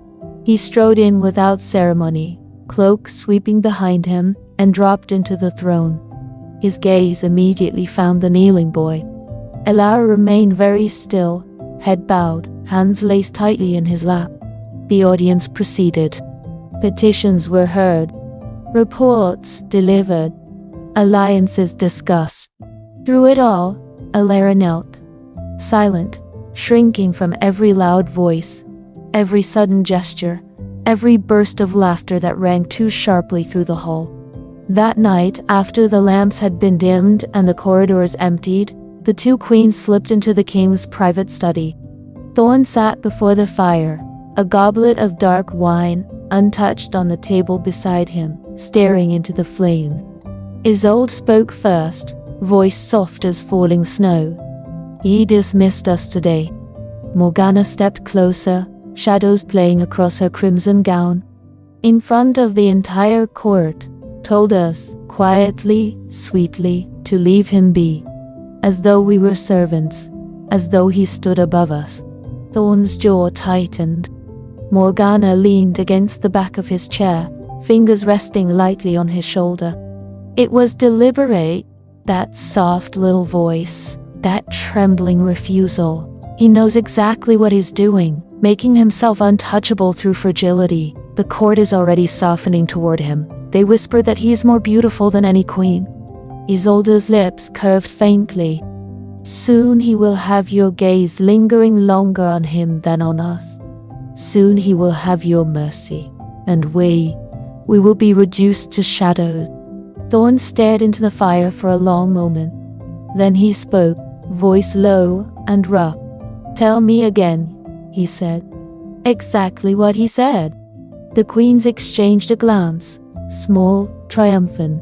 He strode in without ceremony, cloak sweeping behind him, and dropped into the throne. His gaze immediately found the kneeling boy. Elara remained very still, head bowed, hands laced tightly in his lap. The audience proceeded. Petitions were heard. Reports delivered. Alliances discussed. Through it all, Elara knelt, silent, shrinking from every loud voice, every sudden gesture, every burst of laughter that rang too sharply through the hall. That night, after the lamps had been dimmed and the corridors emptied, the two queens slipped into the king's private study. Thorn sat before the fire, a goblet of dark wine untouched on the table beside him, staring into the flames. Isolde spoke first, voice soft as falling snow. "He dismissed us today." Morgana stepped closer, shadows playing across her crimson gown. "In front of the entire court, told us, quietly, sweetly, to leave him be. As though we were servants, as though he stood above us." Thorn's jaw tightened. Morgana leaned against the back of his chair, fingers resting lightly on his shoulder. It was deliberate, that soft little voice, that trembling refusal. He knows exactly what he's doing, making himself untouchable through fragility. The court is already softening toward him. They whisper that he is more beautiful than any queen. Isolde's lips curved faintly. "Soon he will have your gaze lingering longer on him than on us. Soon he will have your mercy, and we will be reduced to shadows." Thorn stared into the fire for a long moment. Then he spoke, voice low and rough. "Tell me again," he said. Exactly what he said. The queens exchanged a glance, small, triumphant,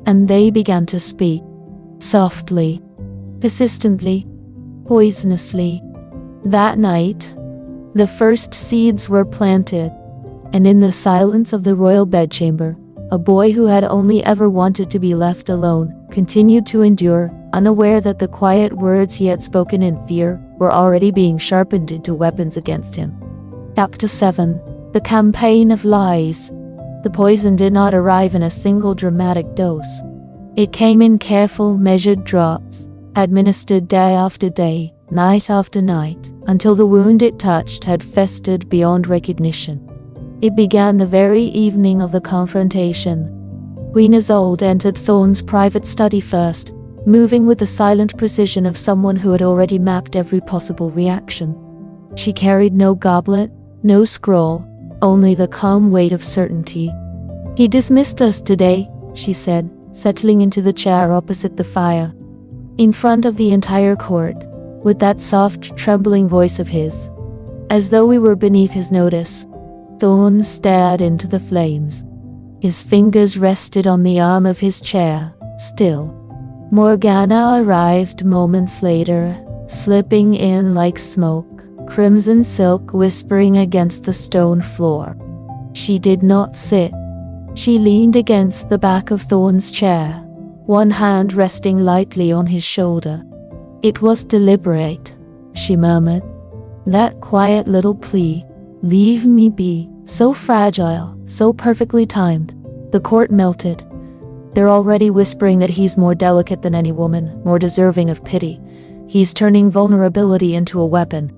and they began to speak, softly, persistently, poisonously. That night, the first seeds were planted, and in the silence of the royal bedchamber, a boy who had only ever wanted to be left alone continued to endure, unaware that the quiet words he had spoken in fear were already being sharpened into weapons against him. Chapter 7. The Campaign of Lies. The poison did not arrive in a single dramatic dose. It came in careful, measured drops, administered day after day, night after night, until the wound it touched had festered beyond recognition. It began the very evening of the confrontation. Queen Isolde entered Thorn's private study first, moving with the silent precision of someone who had already mapped every possible reaction. She carried no goblet, no scroll, only the calm weight of certainty. "He dismissed us today," she said, settling into the chair opposite the fire. In front of the entire court, with that soft, trembling voice of his, as though we were beneath his notice, Thorn stared into the flames. His fingers rested on the arm of his chair, still. Morgana arrived moments later, slipping in like smoke, crimson silk whispering against the stone floor. She did not sit. She leaned against the back of Thorn's chair, one hand resting lightly on his shoulder. It was deliberate, she murmured. That quiet little plea, leave me be, so fragile, so perfectly timed. The court melted. They're already whispering that he's more delicate than any woman, more deserving of pity. He's turning vulnerability into a weapon.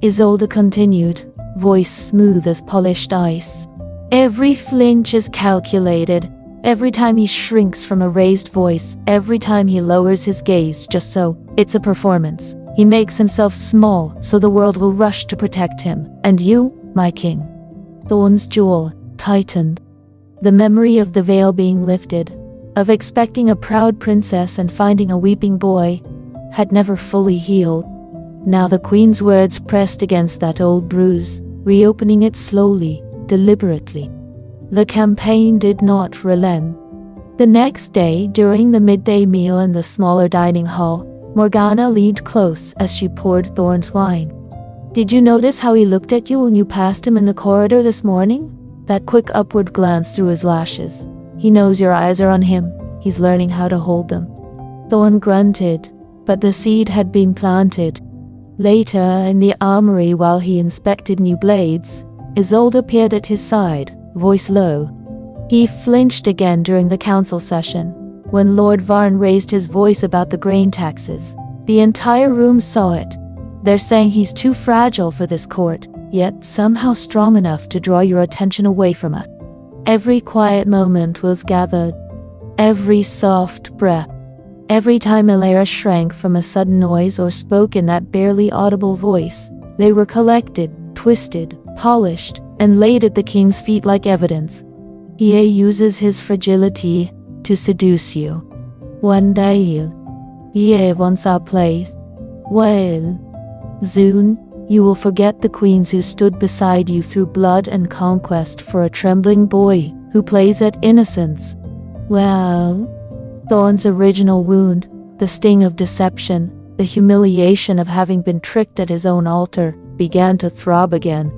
Isolde continued, voice smooth as polished ice. Every flinch is calculated. Every time he shrinks from a raised voice, every time he lowers his gaze just so, it's a performance. He makes himself small so the world will rush to protect him. And you, my king. Thorn's jaw tightened. The memory of the veil being lifted, of expecting a proud princess and finding a weeping boy, had never fully healed. Now the queen's words pressed against that old bruise, reopening it slowly, deliberately. The campaign did not relent. The next day, during the midday meal in the smaller dining hall, Morgana leaned close as she poured Thorn's wine. Did you notice how he looked at you when you passed him in the corridor this morning? That quick upward glance through his lashes. He knows your eyes are on him. He's learning how to hold them. Thorn grunted, but the seed had been planted. Later, in the armory while he inspected new blades, Isolde appeared at his side, voice low. He flinched again during the council session, when Lord Varn raised his voice about the grain taxes. The entire room saw it. They're saying he's too fragile for this court, yet somehow strong enough to draw your attention away from us. Every quiet moment was gathered, every soft breath. Every time Elara shrank from a sudden noise or spoke in that barely audible voice, they were collected, twisted, polished, and laid at the king's feet like evidence. He uses his fragility to seduce you. One day, he wants our place. Well, soon, you will forget the queens who stood beside you through blood and conquest for a trembling boy who plays at innocence. Well, Thorn's original wound, the sting of deception, the humiliation of having been tricked at his own altar, began to throb again.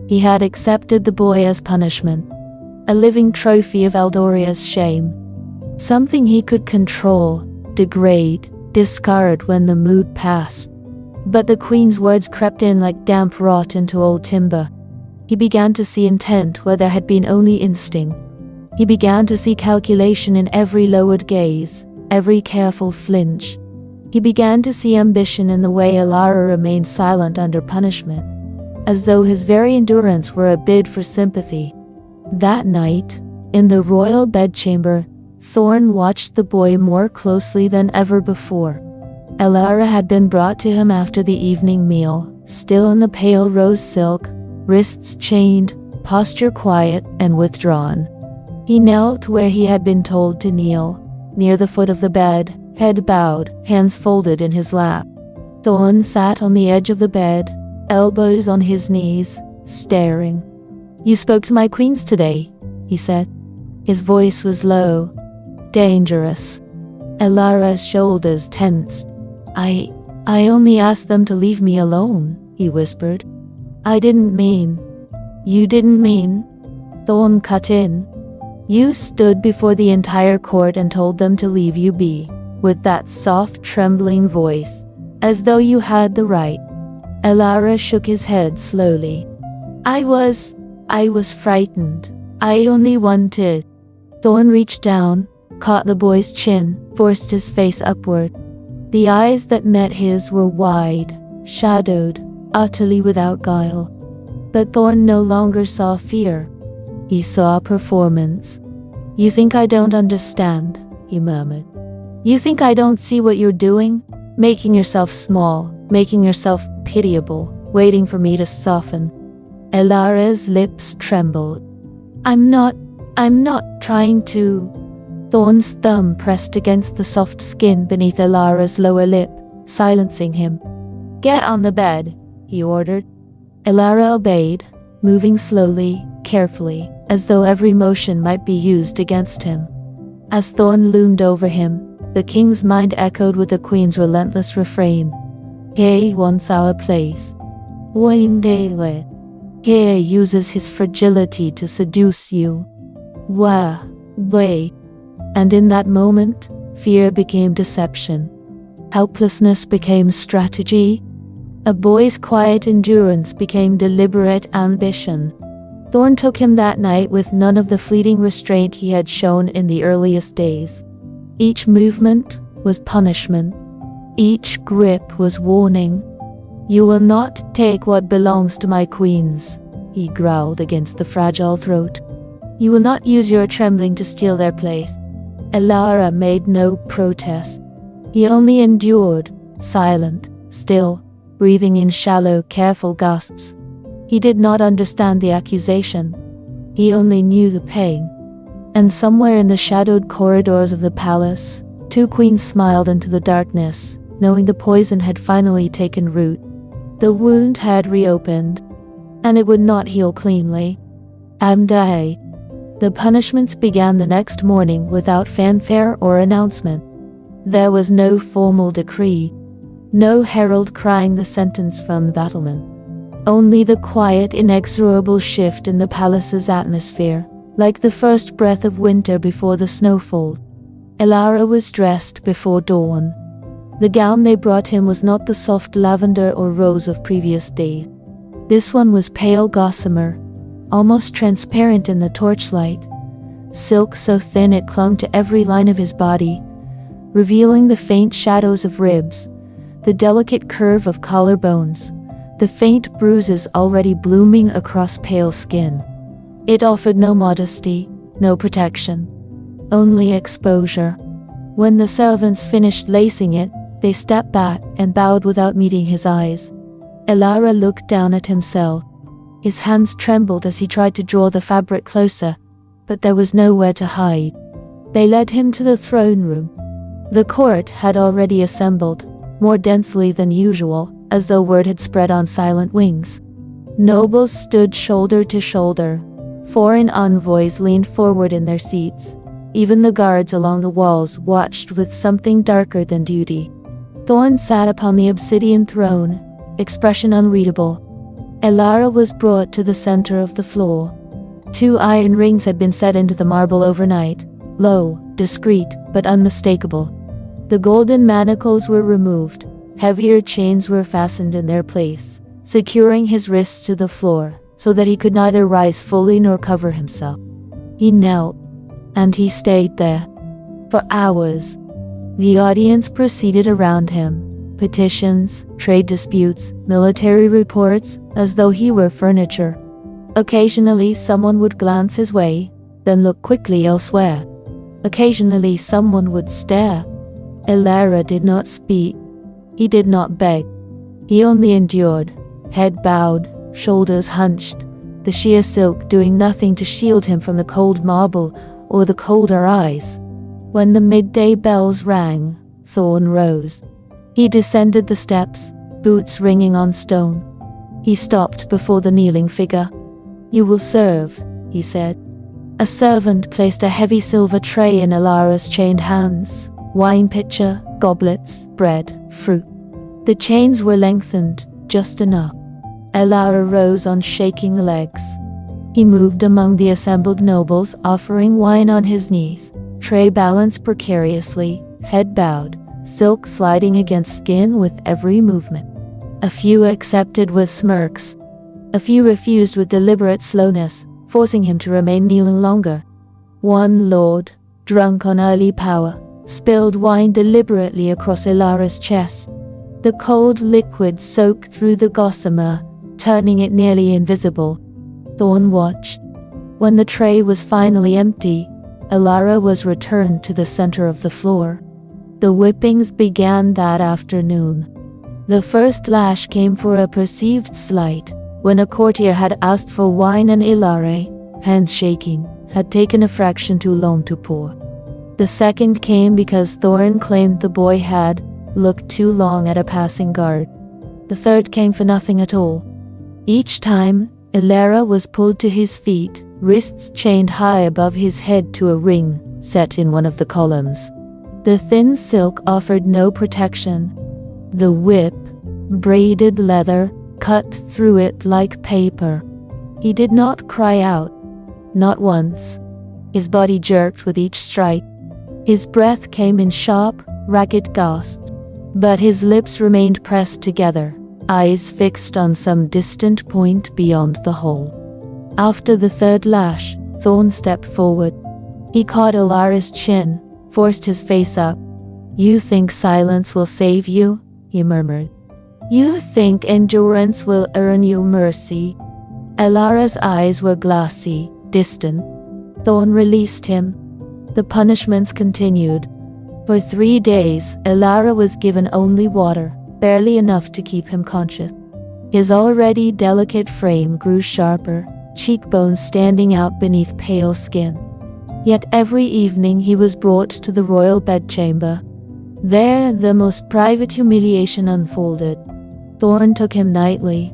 He had accepted the boy as punishment, a living trophy of Eldoria's shame, something he could control, degrade, discard when the mood passed. But the queen's words crept in like damp rot into old timber. He began to see intent where there had been only instinct. He began to see calculation in every lowered gaze, every careful flinch. He began to see ambition in the way Elara remained silent under punishment, as though his very endurance were a bid for sympathy. That night, in the royal bedchamber, Thorn watched the boy more closely than ever before. Elara had been brought to him after the evening meal, still in the pale rose silk, wrists chained, posture quiet and withdrawn. He knelt where he had been told to kneel, near the foot of the bed, head bowed, hands folded in his lap. Thorn sat on the edge of the bed, elbows on his knees, staring. "You spoke to my queens today," he said. His voice was low, dangerous. Elara's shoulders tensed. I only asked them to leave me alone," he whispered. "I didn't mean." "You didn't mean?" Thorn cut in. "You stood before the entire court and told them to leave you be, with that soft, trembling voice, as though you had the right." Elara shook his head slowly. I was frightened. I only wanted." Thorn reached down, caught the boy's chin, forced his face upward. The eyes that met his were wide, shadowed, utterly without guile. But Thorn no longer saw fear. He saw performance. "You think I don't understand," he murmured. "You think I don't see what you're doing? Making yourself small, making yourself pitiable, waiting for me to soften." Elara's lips trembled. I'm not trying to..." Thorn's thumb pressed against the soft skin beneath Elara's lower lip, silencing him. "Get on the bed," he ordered. Elara obeyed, moving slowly, carefully, as though every motion might be used against him. As Thorn loomed over him, the king's mind echoed with the queen's relentless refrain. "He wants our place. Windele. He uses his fragility to seduce you. Wait." And in that moment, fear became deception. Helplessness became strategy. A boy's quiet endurance became deliberate ambition. Thorn took him that night with none of the fleeting restraint he had shown in the earliest days. Each movement was punishment. Each grip was warning. "You will not take what belongs to my queens," he growled against the fragile throat. "You will not use your trembling to steal their place." Elara made no protest. He only endured, silent, still, breathing in shallow, careful gasps. He did not understand the accusation. He only knew the pain. And somewhere in the shadowed corridors of the palace, two queens smiled into the darkness, knowing the poison had finally taken root. The wound had reopened, and it would not heal cleanly. Amdae. The punishments began the next morning without fanfare or announcement. There was no formal decree, no herald crying the sentence from the battlement. Only the quiet, inexorable shift in the palace's atmosphere, like the first breath of winter before the snowfall. Elara was dressed before dawn. The gown they brought him was not the soft lavender or rose of previous days. This one was pale gossamer, almost transparent in the torchlight, silk so thin it clung to every line of his body, revealing the faint shadows of ribs, the delicate curve of collarbones, the faint bruises already blooming across pale skin. It offered no modesty, no protection, only exposure. When the servants finished lacing it, they stepped back and bowed without meeting his eyes. Elara looked down at himself. His hands trembled as he tried to draw the fabric closer, but there was nowhere to hide. They led him to the throne room. The court had already assembled, more densely than usual, as though word had spread on silent wings. Nobles stood shoulder to shoulder. Foreign envoys leaned forward in their seats. Even the guards along the walls watched with something darker than duty. Thorn sat upon the obsidian throne, expression unreadable. Elara was brought to the center of the floor. 2 iron rings had been set into the marble overnight, low, discreet, but unmistakable. The golden manacles were removed. Heavier chains were fastened in their place, securing his wrists to the floor, so that he could neither rise fully nor cover himself. He knelt, and he stayed there. For hours. The audience proceeded around him. Petitions, trade disputes, military reports, as though he were furniture. Occasionally someone would glance his way, then look quickly elsewhere. Occasionally someone would stare. Elara did not speak. He did not beg. He only endured, head bowed, shoulders hunched, the sheer silk doing nothing to shield him from the cold marble or the colder eyes. When the midday bells rang, Thorn rose. He descended the steps, boots ringing on stone. He stopped before the kneeling figure. "You will serve," he said. A servant placed a heavy silver tray in Elara's chained hands, wine pitcher, goblets, bread, fruit. The chains were lengthened, just enough. Elara rose on shaking legs. He moved among the assembled nobles, offering wine on his knees, tray balanced precariously, head bowed, silk sliding against skin with every movement. A few accepted with smirks. A few refused with deliberate slowness, forcing him to remain kneeling longer. One lord, drunk on early power, spilled wine deliberately across Elara's chest. The cold liquid soaked through the gossamer, turning it nearly invisible. Thorn watched. When the tray was finally empty, Elara was returned to the center of the floor. The whippings began that afternoon. The first lash came for a perceived slight, when a courtier had asked for wine and Elara, hands shaking, had taken a fraction too long to pour. The second came because Thorn claimed the boy had looked too long at a passing guard. The third came for nothing at all. Each time, Elara was pulled to his feet, wrists chained high above his head to a ring set in one of the columns. The thin silk offered no protection. The whip, braided leather, cut through it like paper. He did not cry out, not once. His body jerked with each strike. His breath came in sharp, ragged gasps, but his lips remained pressed together, eyes fixed on some distant point beyond the hole. After the third lash, Thorn stepped forward. He caught Elara's chin, forced his face up. "You think silence will save you?" he murmured. "You think endurance will earn you mercy?" Elara's eyes were glassy, distant. Thorn released him. The punishments continued. For 3 days, Elara was given only water, barely enough to keep him conscious. His already delicate frame grew sharper, cheekbones standing out beneath pale skin. Yet every evening he was brought to the royal bedchamber. There the most private humiliation unfolded. Thorn took him nightly,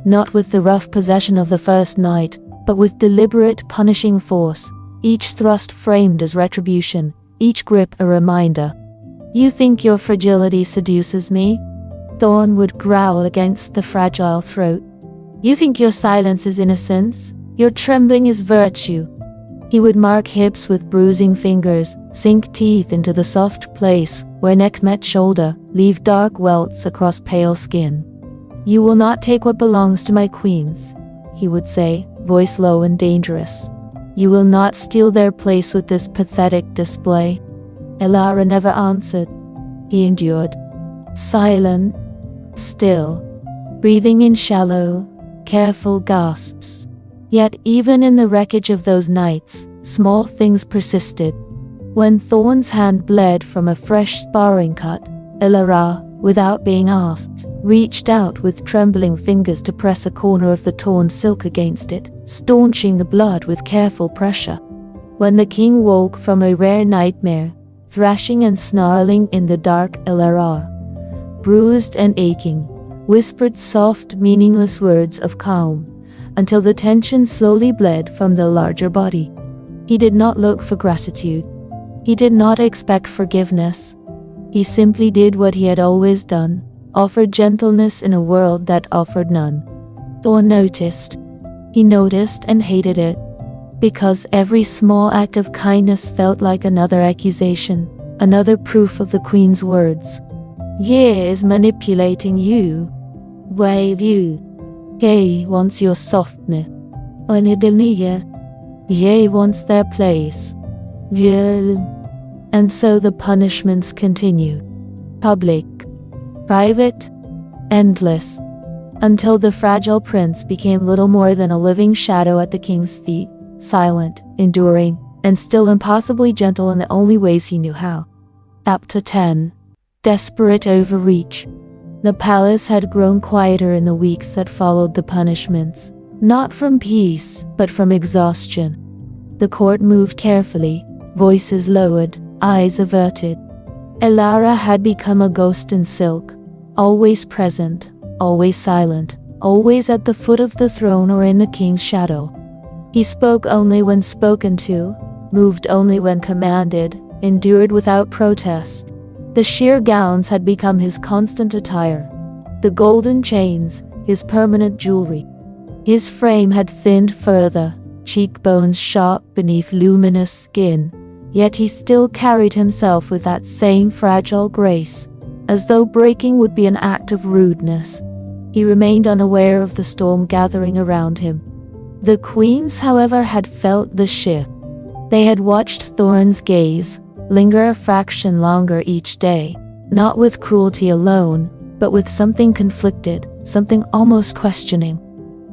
not with the rough possession of the first night, but with deliberate punishing force, each thrust framed as retribution, each grip a reminder. "You think your fragility seduces me?" Thorn would growl against the fragile throat. "You think your silence is innocence? Your trembling is virtue." He would mark hips with bruising fingers, sink teeth into the soft place where neck met shoulder, leave dark welts across pale skin. "You will not take what belongs to my queens," he would say, voice low and dangerous. "You will not steal their place with this pathetic display." Elara never answered. He endured. Silent, still, breathing in shallow, careful gasps. Yet even in the wreckage of those nights, small things persisted. When Thorn's hand bled from a fresh sparring cut, Elara, without being asked, reached out with trembling fingers to press a corner of the torn silk against it, staunching the blood with careful pressure. When the king woke from a rare nightmare, thrashing and snarling in the dark, Elara, bruised and aching, whispered soft, meaningless words of calm, until the tension slowly bled from the larger body. He did not look for gratitude. He did not expect forgiveness. He simply did what he had always done, offered gentleness in a world that offered none. Thorn noticed. He noticed and hated it, because every small act of kindness felt like another accusation, another proof of the queen's words. "Ye is manipulating you. Wave you. Ye wants your softness. Ye wants their place. And so the punishments continued. Public, private, endless, until the fragile prince became little more than a living shadow at the king's feet, silent, enduring, and still impossibly gentle in the only ways he knew how. Chapter 10. Desperate overreach. The palace had grown quieter in the weeks that followed the punishments, not from peace, but from exhaustion. The court moved carefully, voices lowered, eyes averted. Elara had become a ghost in silk, always present, always silent, always at the foot of the throne or in the king's shadow. He spoke only when spoken to, moved only when commanded, endured without protest. The sheer gowns had become his constant attire, the golden chains, his permanent jewelry. His frame had thinned further, cheekbones sharp beneath luminous skin, yet he still carried himself with that same fragile grace, as though breaking would be an act of rudeness. He remained unaware of the storm gathering around him. The queens, however, had felt the shift. They had watched Thorn's gaze linger a fraction longer each day, not with cruelty alone, but with something conflicted, something almost questioning.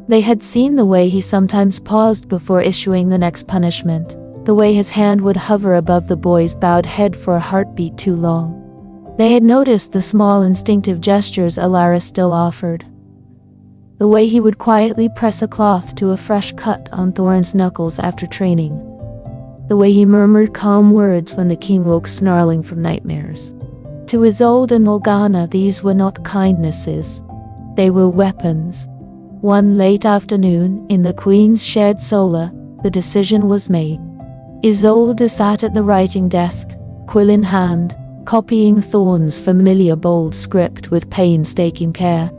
They had seen the way he sometimes paused before issuing the next punishment, the way his hand would hover above the boy's bowed head for a heartbeat too long. They had noticed the small instinctive gestures Elara still offered. The way he would quietly press a cloth to a fresh cut on Thorn's knuckles after training. the way he murmured calm words when the king woke snarling from nightmares. To Isolde and Morgana, these were not kindnesses. They were weapons. One late afternoon, in the queen's shared solar, the decision was made. Isolde sat at the writing desk, quill in hand, copying Thorn's familiar bold script with painstaking care.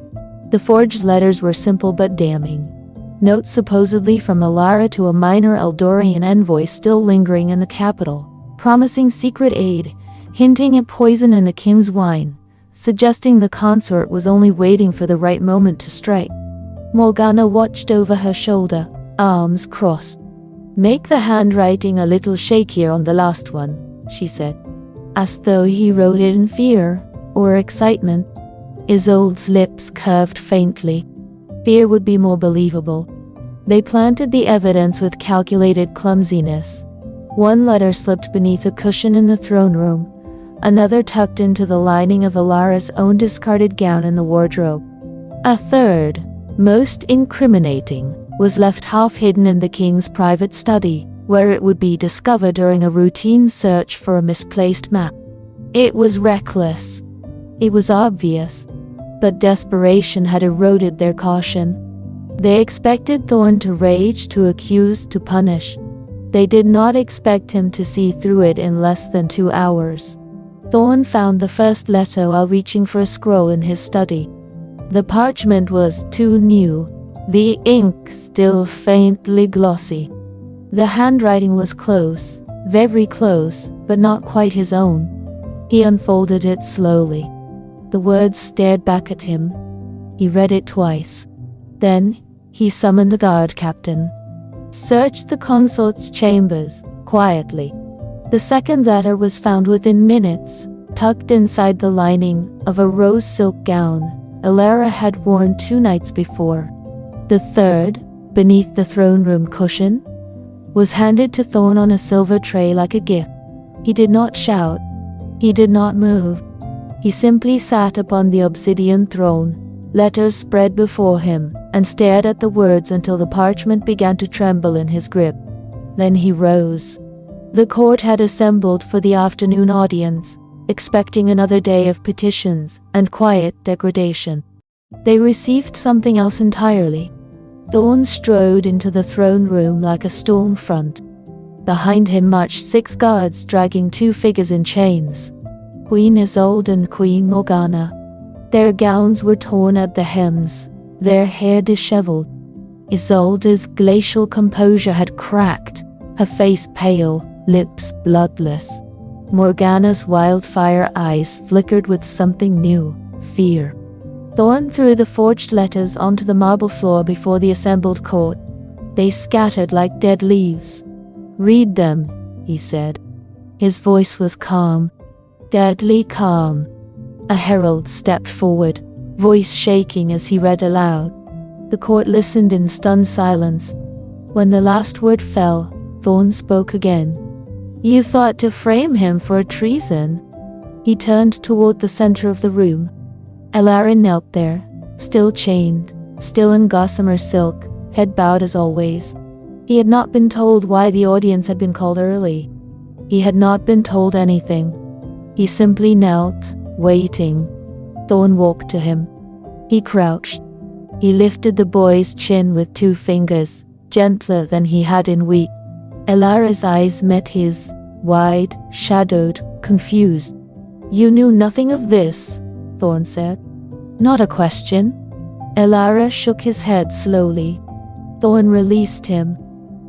The forged letters were simple but damning. Notes supposedly from Alara to a minor Eldorian envoy still lingering in the capital, promising secret aid, hinting at poison in the king's wine, suggesting the consort was only waiting for the right moment to strike. Morgana watched over her shoulder, arms crossed. "Make the handwriting a little shakier on the last one," she said, as though he wrote it in fear or excitement. Isolde's lips curved faintly. Fear would be more believable. They planted the evidence with calculated clumsiness. One letter slipped beneath a cushion in the throne room, another tucked into the lining of Alara's own discarded gown in the wardrobe. A third, most incriminating, was left half-hidden in the king's private study, where it would be discovered during a routine search for a misplaced map. It was reckless. It was obvious. But desperation had eroded their caution. They expected Thorn to rage, to accuse, to punish. They did not expect him to see through it in less than 2 hours. Thorn found the first letter while reaching for a scroll in his study. The parchment was too new, the ink still faintly glossy. The handwriting was close, very close, but not quite his own. He unfolded it slowly. The words stared back at him. He read it twice. Then, he summoned the guard captain. "Search the consort's chambers, quietly." The second letter was found within minutes, tucked inside the lining of a rose silk gown Alara had worn 2 nights before. The third, beneath the throne room cushion, was handed to Thorn on a silver tray like a gift. He did not shout. He did not move. He simply sat upon the obsidian throne, letters spread before him, and stared at the words until the parchment began to tremble in his grip. Then he rose. The court had assembled for the afternoon audience, expecting another day of petitions and quiet degradation. They received something else entirely. Thorn strode into the throne room like a storm front. Behind him marched 6 guards dragging 2 figures in chains. Queen Isolde and Queen Morgana. Their gowns were torn at the hems, their hair disheveled. Isolde's glacial composure had cracked, her face pale, lips bloodless. Morgana's wildfire eyes flickered with something new, fear. Thorn threw the forged letters onto the marble floor before the assembled court. They scattered like dead leaves. "Read them," he said. His voice was calm, deadly calm. A herald stepped forward, voice shaking as he read aloud. The court listened in stunned silence. When the last word fell, Thorn spoke again. "You thought to frame him for treason." He turned toward the center of the room. Alara knelt there, still chained, still in gossamer silk, head bowed as always. He had not been told why the audience had been called early. He had not been told anything. He simply knelt, waiting. Thorn walked to him. He crouched. He lifted the boy's chin with 2 fingers, gentler than he had in weeks. Alara's eyes met his, wide, shadowed, confused. "You knew nothing of this," Thorn said. "Not a question." Alara shook his head slowly. Thorn released him.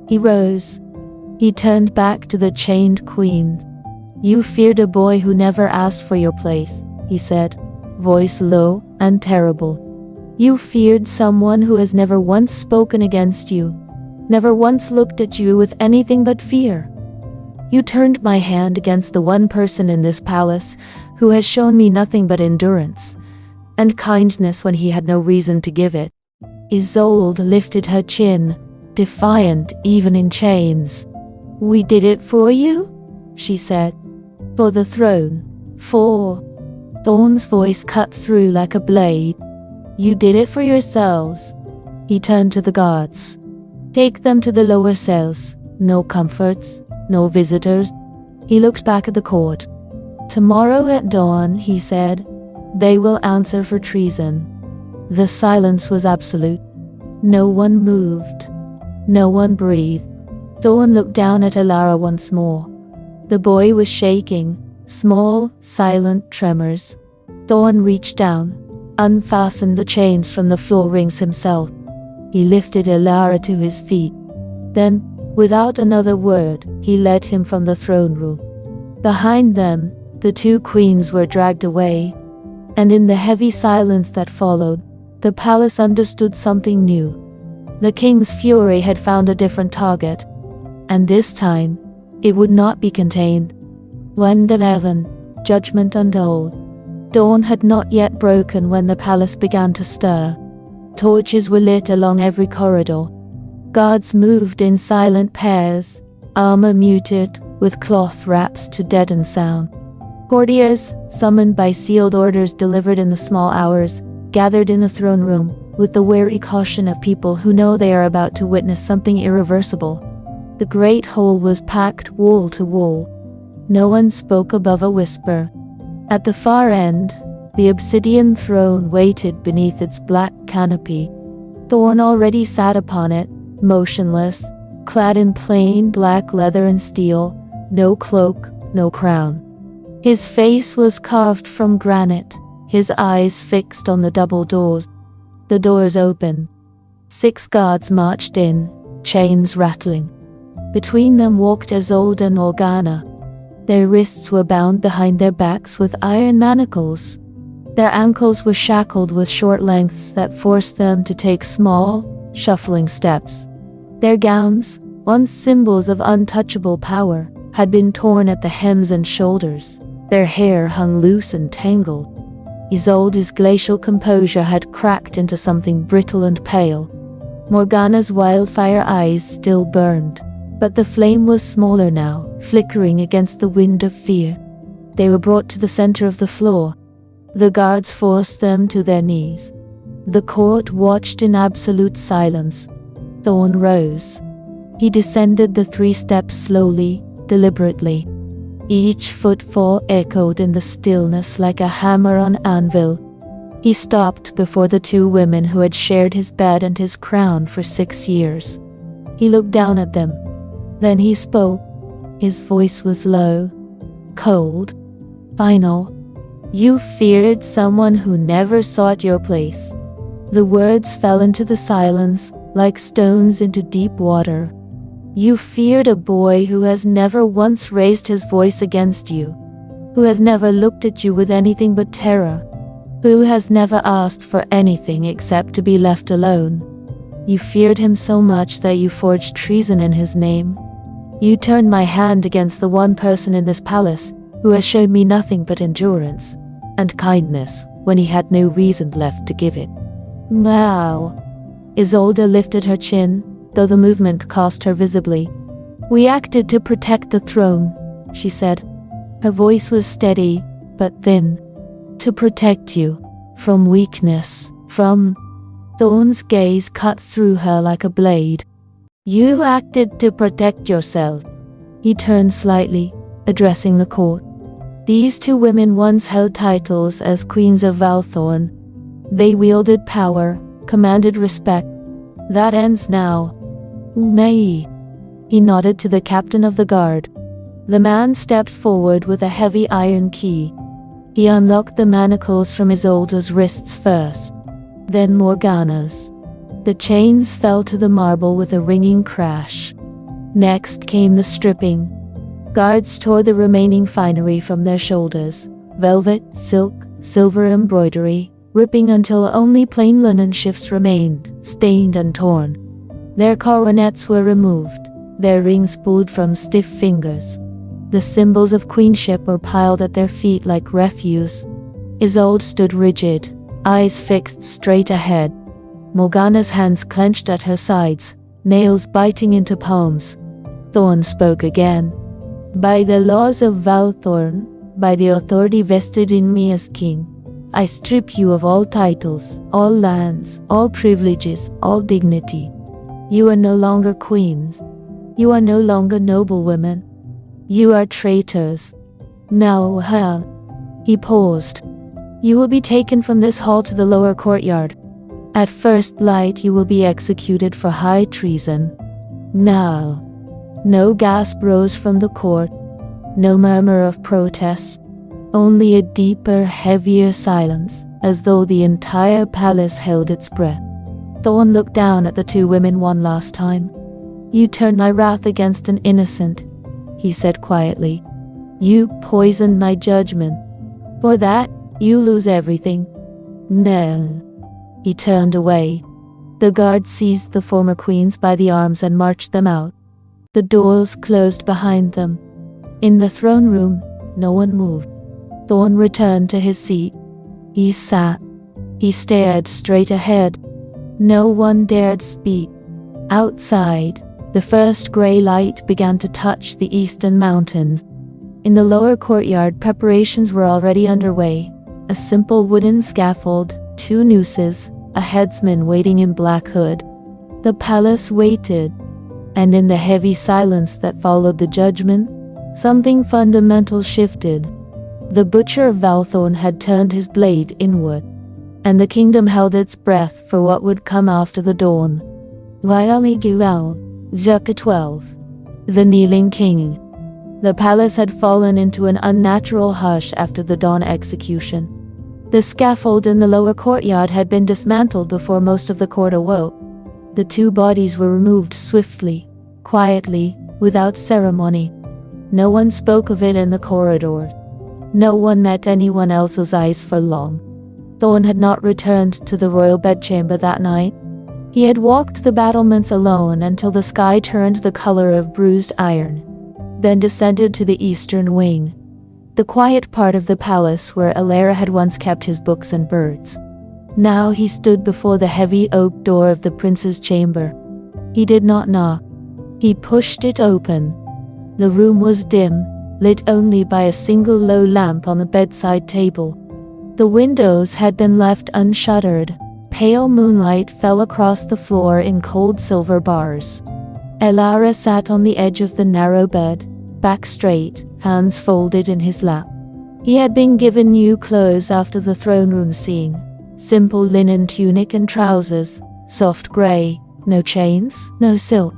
He rose. He turned back to the chained queen. "You feared a boy who never asked for your place," he said, voice low and terrible. "You feared someone who has never once spoken against you, never once looked at you with anything but fear. You turned my hand against the one person in this palace who has shown me nothing but endurance and kindness when he had no reason to give it." Isolde lifted her chin, defiant even in chains. "We did it for you?" she said. "For the throne. For..." Thorn's voice cut through like a blade. "You did it for yourselves." He turned to the guards. "Take them to the lower cells. No comforts, no visitors. He looked back at the court. "Tomorrow at dawn," he said, "they will answer for treason." The silence was absolute. No one moved. No one breathed. Thorn looked down at Elara once more. The boy was shaking, small, silent tremors. Thorn reached down, unfastened the chains from the floor rings himself. He lifted Elara to his feet. Then, without another word, he led him from the throne room. Behind them, the two queens were dragged away, and in the heavy silence that followed, the palace understood something new. The king's fury had found a different target, and this time, it would not be contained. 1:11, Judgment untold. Dawn had not yet broken when the palace began to stir. Torches were lit along every corridor. Guards moved in silent pairs, armor muted, with cloth wraps to deaden sound. Courtiers, summoned by sealed orders delivered in the small hours, gathered in the throne room, with the wary caution of people who know they are about to witness something irreversible. The great hall was packed wall to wall. No one spoke above a whisper. At the far end, the obsidian throne waited beneath its black canopy. Thorn already sat upon it, motionless, clad in plain black leather and steel, no cloak, no crown. His face was carved from granite, his eyes fixed on the double doors. The doors opened. 6 guards marched in, chains rattling. Between them walked Isolde and Morgana. Their wrists were bound behind their backs with iron manacles. Their ankles were shackled with short lengths that forced them to take small, shuffling steps. Their gowns, once symbols of untouchable power, had been torn at the hems and shoulders. Their hair hung loose and tangled. Isolde's glacial composure had cracked into something brittle and pale. Morgana's wildfire eyes still burned, but the flame was smaller now, flickering against the wind of fear. They were brought to the center of the floor. The guards forced them to their knees. The court watched in absolute silence. Thorn rose. He descended the 3 steps slowly, deliberately. Each footfall echoed in the stillness like a hammer on anvil. He stopped before the 2 women who had shared his bed and his crown for 6 years. He looked down at them. Then he spoke. His voice was low, cold, final. "You feared someone who never sought your place." The words fell into the silence like stones into deep water. "You feared a boy who has never once raised his voice against you, who has never looked at you with anything but terror, who has never asked for anything except to be left alone. You feared him so much that you forged treason in his name. You turned my hand against the one person in this palace who has shown me nothing but endurance and kindness when he had no reason left to give it." Now, Isolde lifted her chin, though the movement cost her visibly. "We acted to protect the throne," she said. Her voice was steady, but thin. "To protect you. From weakness. From—" Thorn's gaze cut through her like a blade. "You acted to protect yourself." He turned slightly, addressing the court. "These 2 women once held titles as Queens of Valthorn. They wielded power, commanded respect. That ends now. Nay." He nodded to the captain of the guard. The man stepped forward with a heavy iron key. He unlocked the manacles from Isolde's wrists first, then Morgana's. The chains fell to the marble with a ringing crash. Next came the stripping. Guards tore the remaining finery from their shoulders, velvet, silk, silver embroidery, ripping until only plain linen shifts remained, stained and torn. Their coronets were removed, their rings pulled from stiff fingers. The symbols of queenship were piled at their feet like refuse. Isolde stood rigid, eyes fixed straight ahead. Morgana's hands clenched at her sides, nails biting into palms. Thorn spoke again. "By the laws of Valthorn, by the authority vested in me as king, I strip you of all titles, all lands, all privileges, all dignity. You are no longer queens. You are no longer noble women. You are traitors. Now, He paused. You will be taken from this hall to the lower courtyard. At first light you will be executed for high treason. Now. No gasp rose from the court, no murmur of protest, only a deeper, heavier silence, as though the entire palace held its breath. Thorn looked down at the two women one last time. You turned my wrath against an innocent, he said quietly. You poisoned my judgment. For that, you lose everything. No. He turned away. The guards seized the former queens by the arms and marched them out. The doors closed behind them. In the throne room, no one moved. Thorn returned to his seat. He sat. He stared straight ahead. No one dared speak. Outside, the first gray light began to touch the eastern mountains. In the lower courtyard, preparations were already underway. A simple wooden scaffold, 2 nooses, a headsman waiting in black hood. The palace waited, and in the heavy silence that followed the judgment, something fundamental shifted. The butcher of Valthorn had turned his blade inward, and the kingdom held its breath for what would come after the dawn. Chapter 12. The Kneeling King. The palace had fallen into an unnatural hush after the dawn execution. The scaffold in the lower courtyard had been dismantled before most of the court awoke. The 2 bodies were removed swiftly, quietly, without ceremony. No one spoke of it in the corridors. No one met anyone else's eyes for long. Thorn had not returned to the royal bedchamber that night. He had walked the battlements alone until the sky turned the color of bruised iron, then descended to the eastern wing, the quiet part of the palace where Alara had once kept his books and birds. Now he stood before the heavy oak door of the prince's chamber. He did not knock. He pushed it open. The room was dim, lit only by a single low lamp on the bedside table. The windows had been left unshuttered. Pale moonlight fell across the floor in cold silver bars. Alara sat on the edge of the narrow bed, back straight, hands folded in his lap. He had been given new clothes after the throne room scene. Simple linen tunic and trousers, soft gray, no chains, no silk.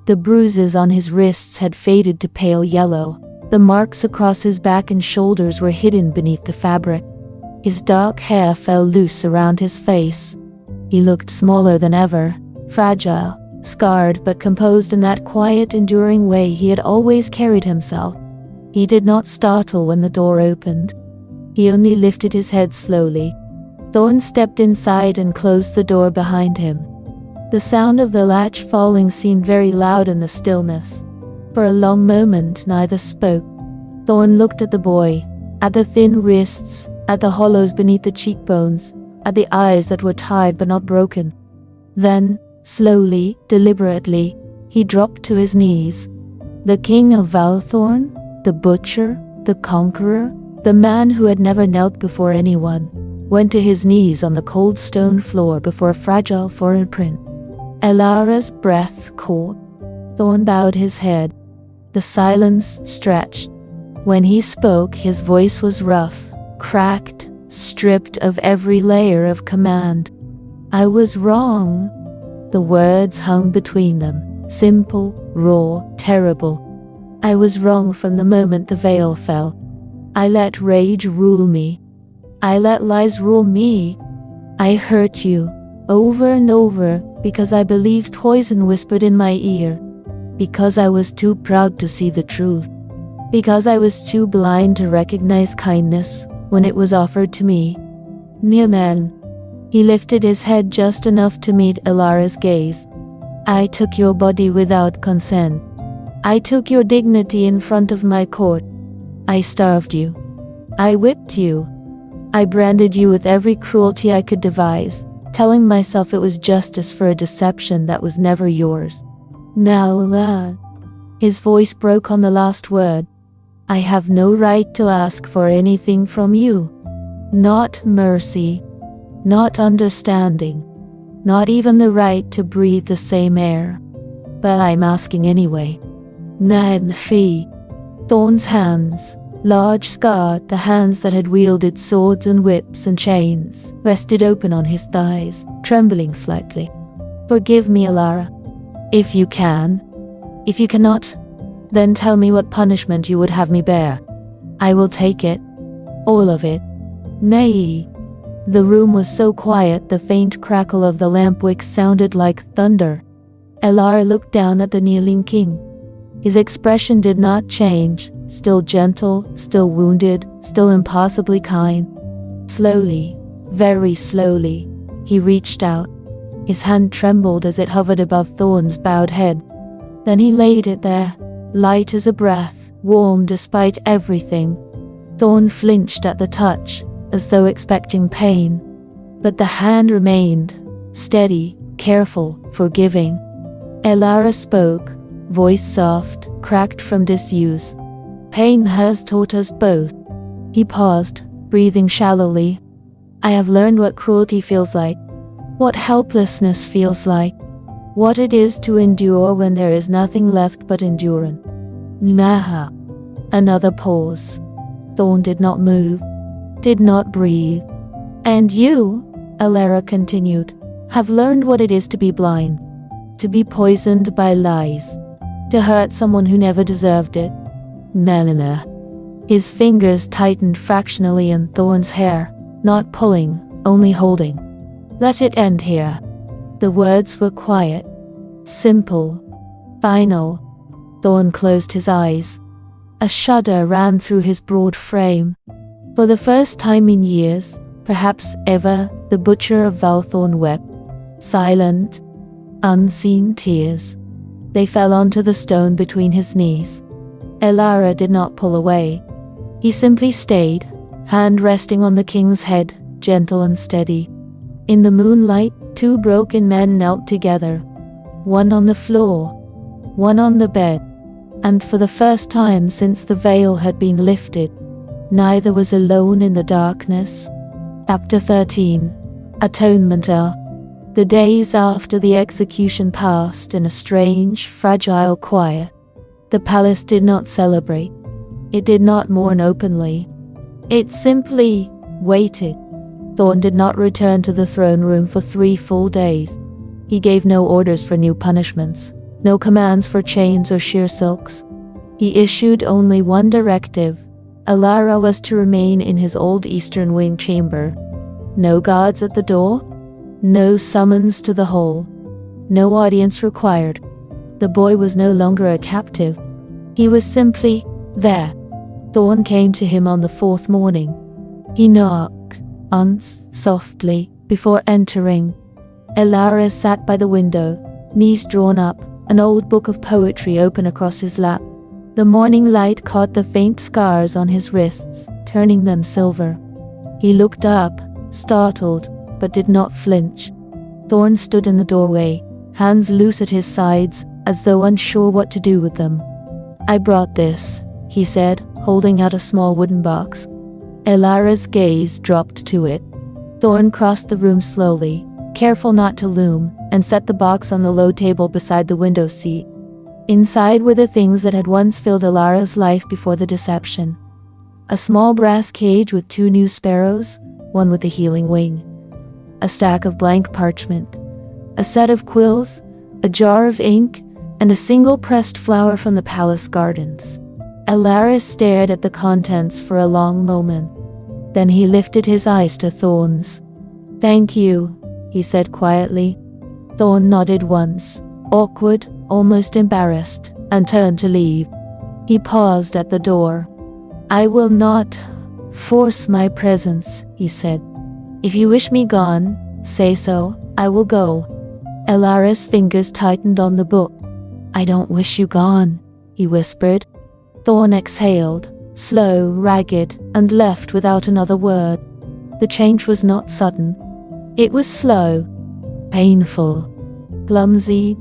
The bruises on his wrists had faded to pale yellow. The marks across his back and shoulders were hidden beneath the fabric. His dark hair fell loose around his face. He looked smaller than ever, fragile, scarred but composed in that quiet, enduring way he had always carried himself. He did not startle when the door opened. He only lifted his head slowly. Thorn stepped inside and closed the door behind him. The sound of the latch falling seemed very loud in the stillness. For a long moment neither spoke. Thorn looked at the boy, at the thin wrists, at the hollows beneath the cheekbones, at the eyes that were tied but not broken. Then, slowly, deliberately, he dropped to his knees. The king of Valthorn, the butcher, the conqueror, the man who had never knelt before anyone, went to his knees on the cold stone floor before a fragile foreign print. Alara's breath caught. Thorn bowed his head. The silence stretched. When he spoke, his voice was rough, cracked, stripped of every layer of command. I was wrong. The words hung between them, simple, raw, terrible. I was wrong from the moment the veil fell. I let rage rule me. I let lies rule me. I hurt you, over and over, because I believed poison whispered in my ear. Because I was too proud to see the truth. Because I was too blind to recognize kindness when it was offered to me. Nirman. He lifted his head just enough to meet Alara's gaze. I took your body without consent. I took your dignity in front of my court. I starved you. I whipped you. I branded you with every cruelty I could devise, telling myself it was justice for a deception that was never yours. Now, his voice broke on the last word. I have no right to ask for anything from you. Not mercy, not understanding, not even the right to breathe the same air. But I'm asking anyway. Nanfi. Thorn's hands, large scarred, the hands that had wielded swords and whips and chains, rested open on his thighs, trembling slightly. "Forgive me, Alara. If you can. If you cannot, then tell me what punishment you would have me bear. I will take it. All of it." "Nay." The room was so quiet the faint crackle of the lamp wick sounded like thunder. Alara looked down at the kneeling king. His expression did not change, still gentle, still wounded, still impossibly kind. Slowly, very slowly, he reached out. His hand trembled as it hovered above Thorn's bowed head. Then he laid it there, light as a breath, warm despite everything. Thorn flinched at the touch, as though expecting pain. But the hand remained, steady, careful, forgiving. Alara spoke, voice soft, cracked from disuse. "Pain has taught us both." He paused, breathing shallowly. "I have learned what cruelty feels like, what helplessness feels like, what it is to endure when there is nothing left but endurance." Naha. Another pause. Thorn did not move, did not breathe. "And you," Alara continued, "have learned what it is to be blind, to be poisoned by lies, to hurt someone who never deserved it." Nanana. His fingers tightened fractionally in Thorn's hair, not pulling, only holding. "Let it end here." The words were quiet, simple, final. Thorn closed his eyes. A shudder ran through his broad frame. For the first time in years, perhaps ever, the butcher of Valthorn wept. Silent, unseen tears. They fell onto the stone between his knees. Alara did not pull away. He simply stayed, hand resting on the king's head, gentle and steady. In the moonlight, two broken men knelt together, one on the floor, one on the bed, and for the first time since the veil had been lifted, neither was alone in the darkness. Chapter 13. Atonement. The days after the execution passed in a strange, fragile quiet. The palace did not celebrate. It did not mourn openly. It simply waited. Thorn did not return to the throne room for 3 full days. He gave no orders for new punishments, no commands for chains or sheer silks. He issued only one directive. Alara was to remain in his old eastern wing chamber. No guards at the door, no summons to the hall, no audience required. The boy was no longer a captive. He was simply there. Thorn came to him on the 4th morning. He knocked, once, softly, before entering. Alara sat by the window, knees drawn up, an old book of poetry open across his lap. The morning light caught the faint scars on his wrists, turning them silver. He looked up, startled, but did not flinch. Thorn stood in the doorway, hands loose at his sides, as though unsure what to do with them. "I brought this," he said, holding out a small wooden box. Alara's gaze dropped to it. Thorn crossed the room slowly, careful not to loom, and set the box on the low table beside the window seat. Inside were the things that had once filled Alara's life before the deception. A small brass cage with 2 new sparrows, one with a healing wing. A stack of blank parchment. A set of quills, a jar of ink, and a single pressed flower from the palace gardens. Alara stared at the contents for a long moment. Then he lifted his eyes to Thorn's. "Thank you," he said quietly. Thorn nodded once, awkward, almost embarrassed, and turned to leave. He paused at the door. "I will not force my presence," he said. "If you wish me gone, say so, I will go." Alara's fingers tightened on the book. "I don't wish you gone," he whispered. Thorn exhaled, slow, ragged, and left without another word. The change was not sudden. It was slow, painful, clumsy.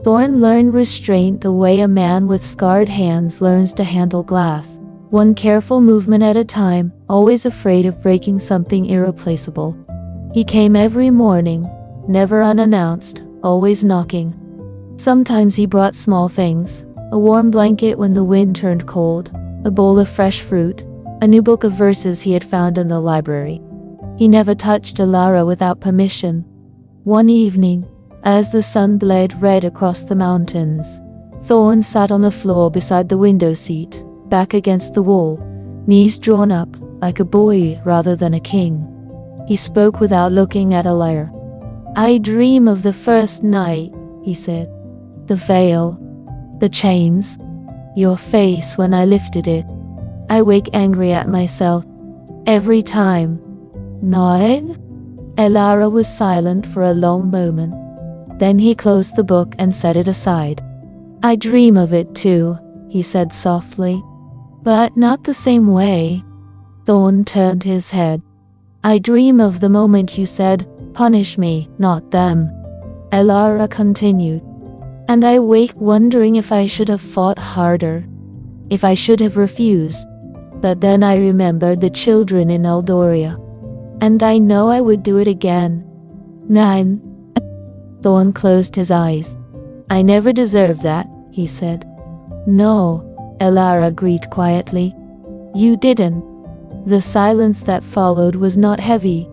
Thorn learned restraint the way a man with scarred hands learns to handle glass, one careful movement at a time, always afraid of breaking something irreplaceable. He came every morning, never unannounced, always knocking. Sometimes he brought small things, A warm blanket when the wind turned cold, a bowl of fresh fruit, a new book of verses he had found in the library. He never touched Elara without permission. One evening, as the sun bled red across the mountains, Thorn sat on the floor beside the window seat, back against the wall, knees drawn up, like a boy rather than a king. He spoke without looking at Elara. "I dream of the first night," he said. "The veil, the chains, your face when I lifted it. I wake angry at myself. Every time." "Not?" Elara was silent for a long moment. Then he closed the book and set it aside. "I dream of it too," he said softly. "But not the same way." Thorn turned his head. "I dream of the moment you said, 'Punish me, not them,'" Elara continued. "And I wake wondering if I should have fought harder, if I should have refused. But then I remembered the children in Eldoria, and I know I would do it again." "Nine." Thorn closed his eyes. "I never deserved that," he said. "No," Elara agreed quietly. "You didn't." The silence that followed was not heavy.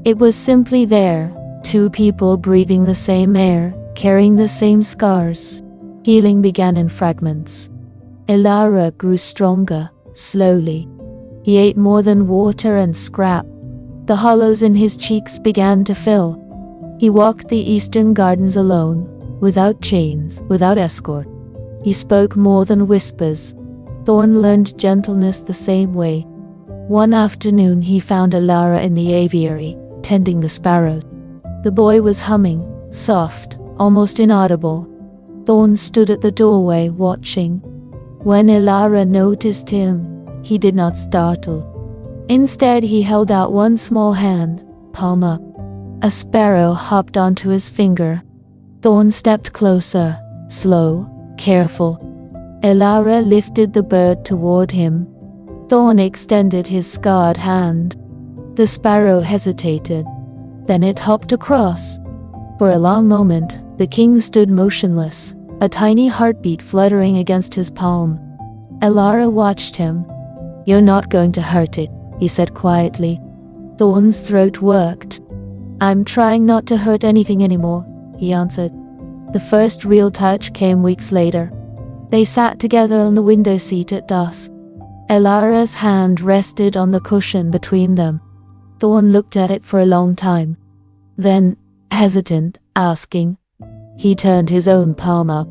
It was simply there, two people breathing the same air, carrying the same scars. Healing began in fragments. Elara grew stronger, slowly. He ate more than water and scrap. The hollows in his cheeks began to fill. He walked the eastern gardens alone, without chains, without escort. He spoke more than whispers. Thorn learned gentleness the same way. One afternoon he found Elara in the aviary, tending the sparrows. The boy was humming, soft, almost inaudible. Thorn stood at the doorway watching. When Elara noticed him, he did not startle. Instead, he held out one small hand, palm up. A sparrow hopped onto his finger. Thorn stepped closer, slow, careful. Elara lifted the bird toward him. Thorn extended his scarred hand. The sparrow hesitated. Then it hopped across. For a long moment, the king stood motionless, a tiny heartbeat fluttering against his palm. Elara watched him. "You're not going to hurt it," he said quietly. Thorn's throat worked. "I'm trying not to hurt anything anymore," he answered. The first real touch came weeks later. They sat together on the window seat at dusk. Elara's hand rested on the cushion between them. Thorn looked at it for a long time. Then, hesitant, asking, he turned his own palm up.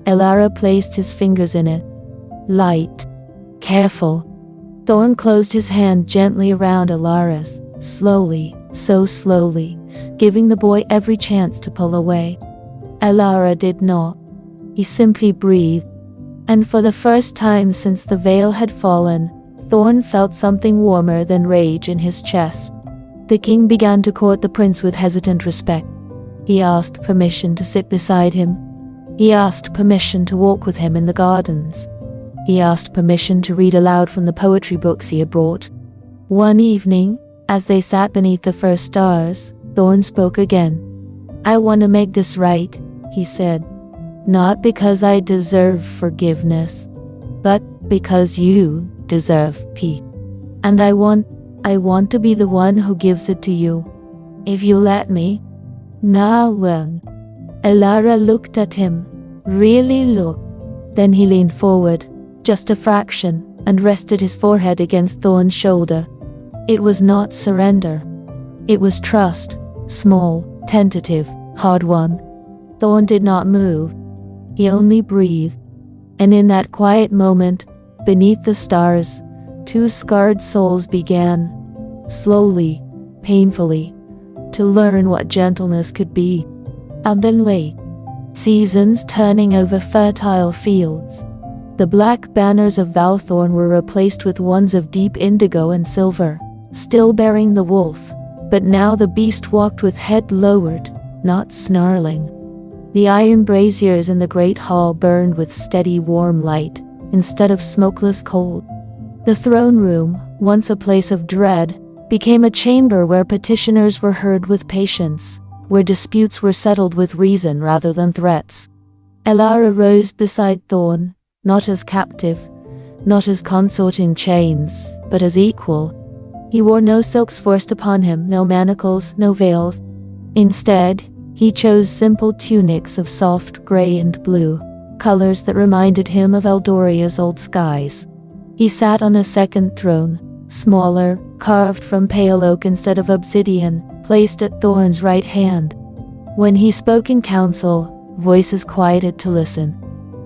Elara placed his fingers in it. Light. Careful. Thorn closed his hand gently around Elara's, slowly, so slowly, giving the boy every chance to pull away. Elara did not. He simply breathed. And for the first time since the veil had fallen, Thorn felt something warmer than rage in his chest. The king began to court the prince with hesitant respect. He asked permission to sit beside him. He asked permission to walk with him in the gardens. He asked permission to read aloud from the poetry books he had brought. One evening, as they sat beneath the first stars, Thorn spoke again. "I want to make this right," he said. "Not because I deserve forgiveness, but because you deserve peace. And I want to be the one who gives it to you. If you let me." "Now when?" Elara looked at him, really looked. Then he leaned forward, just a fraction, and rested his forehead against Thorn's shoulder. It was not surrender. It was trust, small, tentative, hard-won. Thorn did not move. He only breathed. And in that quiet moment, beneath the stars, two scarred souls began, slowly, painfully, to learn what gentleness could be. And then wait. Seasons turning over fertile fields. The black banners of Valthorn were replaced with ones of deep indigo and silver, still bearing the wolf, but now the beast walked with head lowered, not snarling. The iron braziers in the great hall burned with steady warm light, instead of smokeless cold. The throne room, once a place of dread, became a chamber where petitioners were heard with patience, where disputes were settled with reason rather than threats. Elara rose beside Thorn, not as captive, not as consort in chains, but as equal. He wore no silks forced upon him, no manacles, no veils. Instead, he chose simple tunics of soft gray and blue, colors that reminded him of Eldoria's old skies. He sat on a second throne, smaller, carved from pale oak instead of obsidian, placed at Thorn's right hand. When he spoke in council, voices quieted to listen.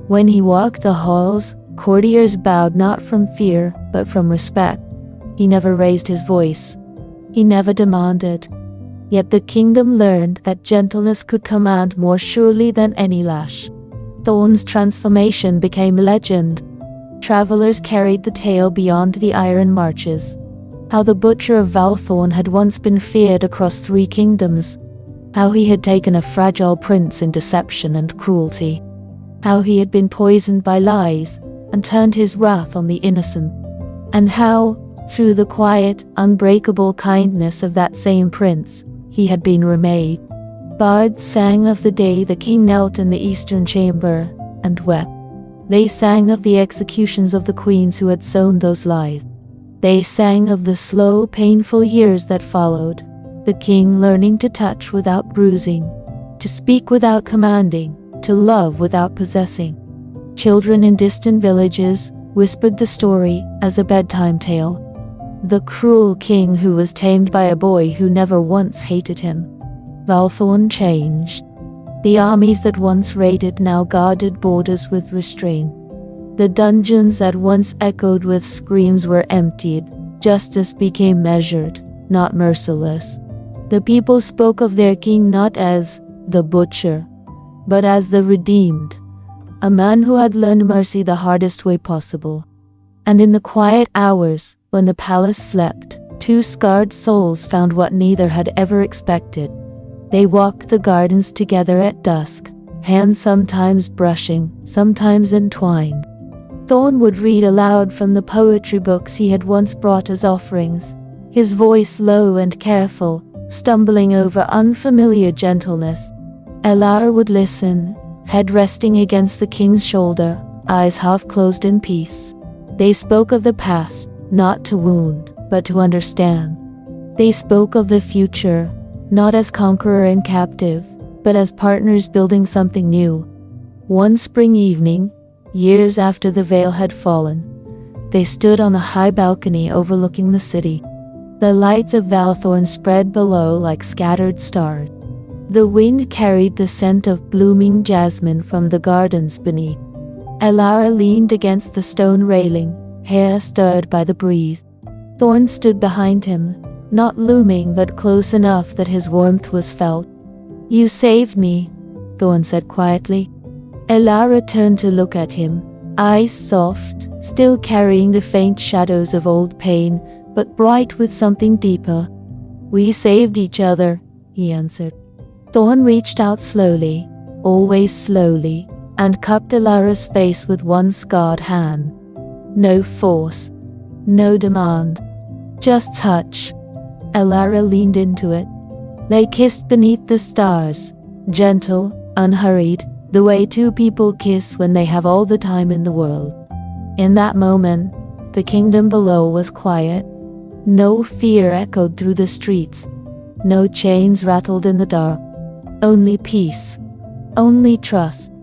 When he walked the halls, courtiers bowed not from fear, but from respect. He never raised his voice. He never demanded. Yet the kingdom learned that gentleness could command more surely than any lash. Thorn's transformation became legend. Travelers carried the tale beyond the iron marches. How the butcher of Valthorn had once been feared across 3 kingdoms. How he had taken a fragile prince in deception and cruelty. How he had been poisoned by lies and turned his wrath on the innocent. And how, through the quiet, unbreakable kindness of that same prince, he had been remade. Bards sang of the day the king knelt in the eastern chamber and wept. They sang of the executions of the queens who had sown those lies. They sang of the slow, painful years that followed, the king learning to touch without bruising, to speak without commanding, to love without possessing. Children in distant villages whispered the story as a bedtime tale. The cruel king who was tamed by a boy who never once hated him. Valthorn changed. The armies that once raided now guarded borders with restraint. The dungeons that once echoed with screams were emptied. Justice became measured, not merciless. The people spoke of their king not as the butcher, but as the redeemed, a man who had learned mercy the hardest way possible. And in the quiet hours, when the palace slept, 2 scarred souls found what neither had ever expected. They walked the gardens together at dusk, hands sometimes brushing, sometimes entwined. Thorn would read aloud from the poetry books he had once brought as offerings, his voice low and careful, stumbling over unfamiliar gentleness. Elara would listen, head resting against the king's shoulder, eyes half closed in peace. They spoke of the past, not to wound, but to understand. They spoke of the future, not as conqueror and captive, but as partners building something new. One spring evening, years after the veil had fallen, they stood on a high balcony overlooking the city. The lights of Valthorn spread below like scattered stars. The wind carried the scent of blooming jasmine from the gardens beneath. Elara leaned against the stone railing, hair stirred by the breeze. Thorn stood behind him, not looming but close enough that his warmth was felt. "You saved me," Thorn said quietly. Elara turned to look at him, eyes soft, still carrying the faint shadows of old pain, but bright with something deeper. "We saved each other," he answered. Thorn reached out slowly, always slowly, and cupped Elara's face with one scarred hand. No force, no demand, just touch. Elara leaned into it. They kissed beneath the stars, gentle, unhurried, the way 2 people kiss when they have all the time in the world. In that moment, the kingdom below was quiet. No fear echoed through the streets. No chains rattled in the dark. Only peace. Only trust.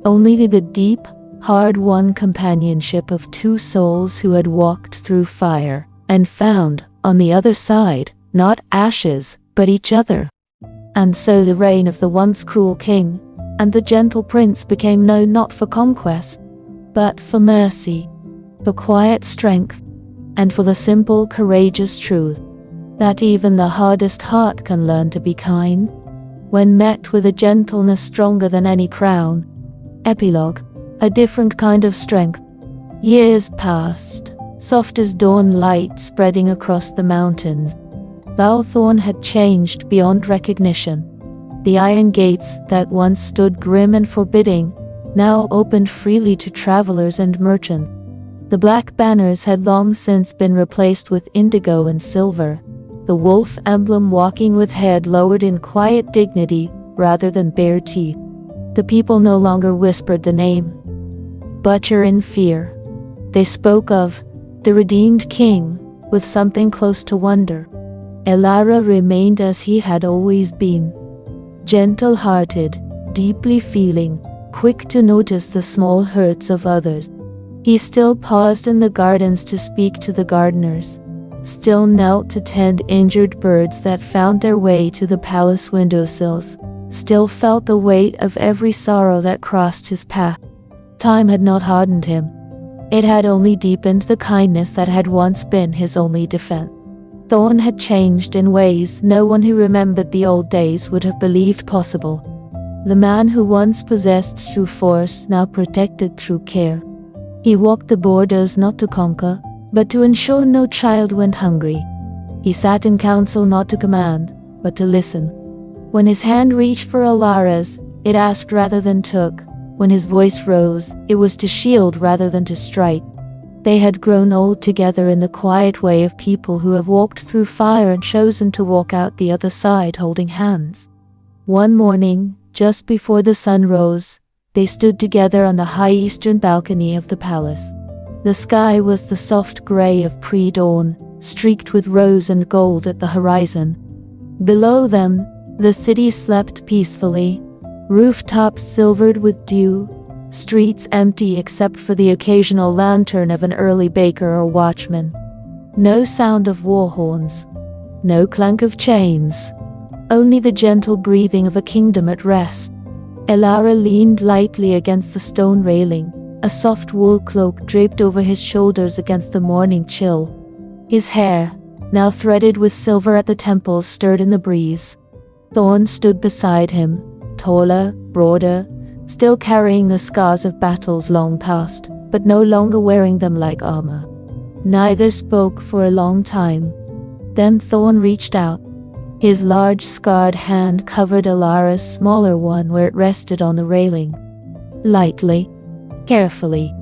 Only the deep, hard-won companionship of 2 souls who had walked through fire and found, on the other side, not ashes, but each other. And so the reign of the once cruel king and the gentle prince became known not for conquest, but for mercy, for quiet strength, and for the simple, courageous truth that even the hardest heart can learn to be kind, when met with a gentleness stronger than any crown. Epilogue. A different kind of strength. Years passed, soft as dawn light spreading across the mountains. Valthorn had changed beyond recognition. The iron gates that once stood grim and forbidding now opened freely to travelers and merchants. The black banners had long since been replaced with indigo and silver, the wolf emblem walking with head lowered in quiet dignity rather than bare teeth. The people no longer whispered the name Butcher in fear. They spoke of the redeemed king with something close to wonder. Elara remained as he had always been, gentle-hearted, deeply feeling, quick to notice the small hurts of others. He still paused in the gardens to speak to the gardeners, still knelt to tend injured birds that found their way to the palace windowsills, still felt the weight of every sorrow that crossed his path. Time had not hardened him. It had only deepened the kindness that had once been his only defense. Thorn had changed in ways no one who remembered the old days would have believed possible. The man who once possessed through force now protected through care. He walked the borders not to conquer, but to ensure no child went hungry. He sat in council not to command, but to listen. When his hand reached for Elara's, it asked rather than took. When his voice rose, it was to shield rather than to strike. They had grown old together in the quiet way of people who have walked through fire and chosen to walk out the other side holding hands. One morning, just before the sun rose, they stood together on the high eastern balcony of the palace. The sky was the soft gray of pre-dawn, streaked with rose and gold at the horizon. Below them, the city slept peacefully, rooftops silvered with dew, streets empty except for the occasional lantern of an early baker or watchman. No sound of war horns, no clank of chains, only the gentle breathing of a kingdom at rest. Elara leaned lightly against the stone railing, a soft wool cloak draped over his shoulders against the morning chill. His hair, now threaded with silver at the temples, stirred in the breeze. Thorn stood beside him, taller, broader, still carrying the scars of battles long past, but no longer wearing them like armor. Neither spoke for a long time. Then Thorn reached out. His large scarred hand covered Elara's smaller one where it rested on the railing. Lightly, carefully,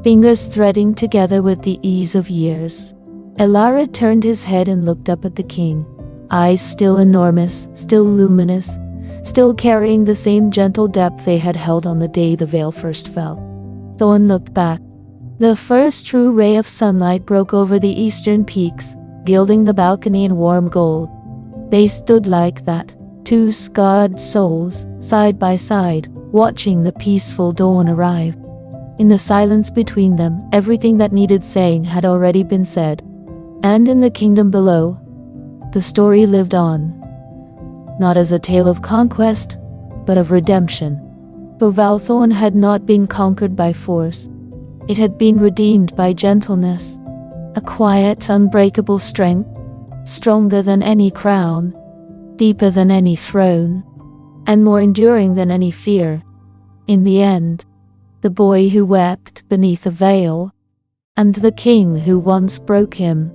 fingers threading together with the ease of years. Elara turned his head and looked up at the king, eyes still enormous, still luminous, still carrying the same gentle depth they had held on the day the veil first fell. Thorn looked back. The first true ray of sunlight broke over the eastern peaks, gilding the balcony in warm gold. They stood like that, two scarred souls, side by side, watching the peaceful dawn arrive. In the silence between them, everything that needed saying had already been said. And in the kingdom below, the story lived on. Not as a tale of conquest, but of redemption. For Valthorn had not been conquered by force. It had been redeemed by gentleness, a quiet, unbreakable strength, stronger than any crown, deeper than any throne, and more enduring than any fear. In the end, the boy who wept beneath a veil, and the king who once broke him,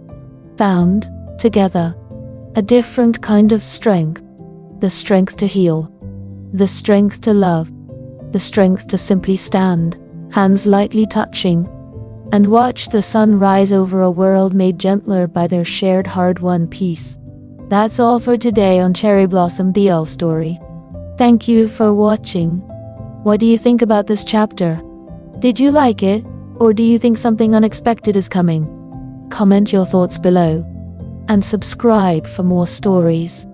found, together, a different kind of strength. The strength to heal, the strength to love, the strength to simply stand, hands lightly touching, and watch the sun rise over a world made gentler by their shared hard-won peace. That's all for today on Cherry Blossom BL Story. Thank you for watching. What do you think about this chapter? Did you like it, or do you think something unexpected is coming? Comment your thoughts below, and subscribe for more stories.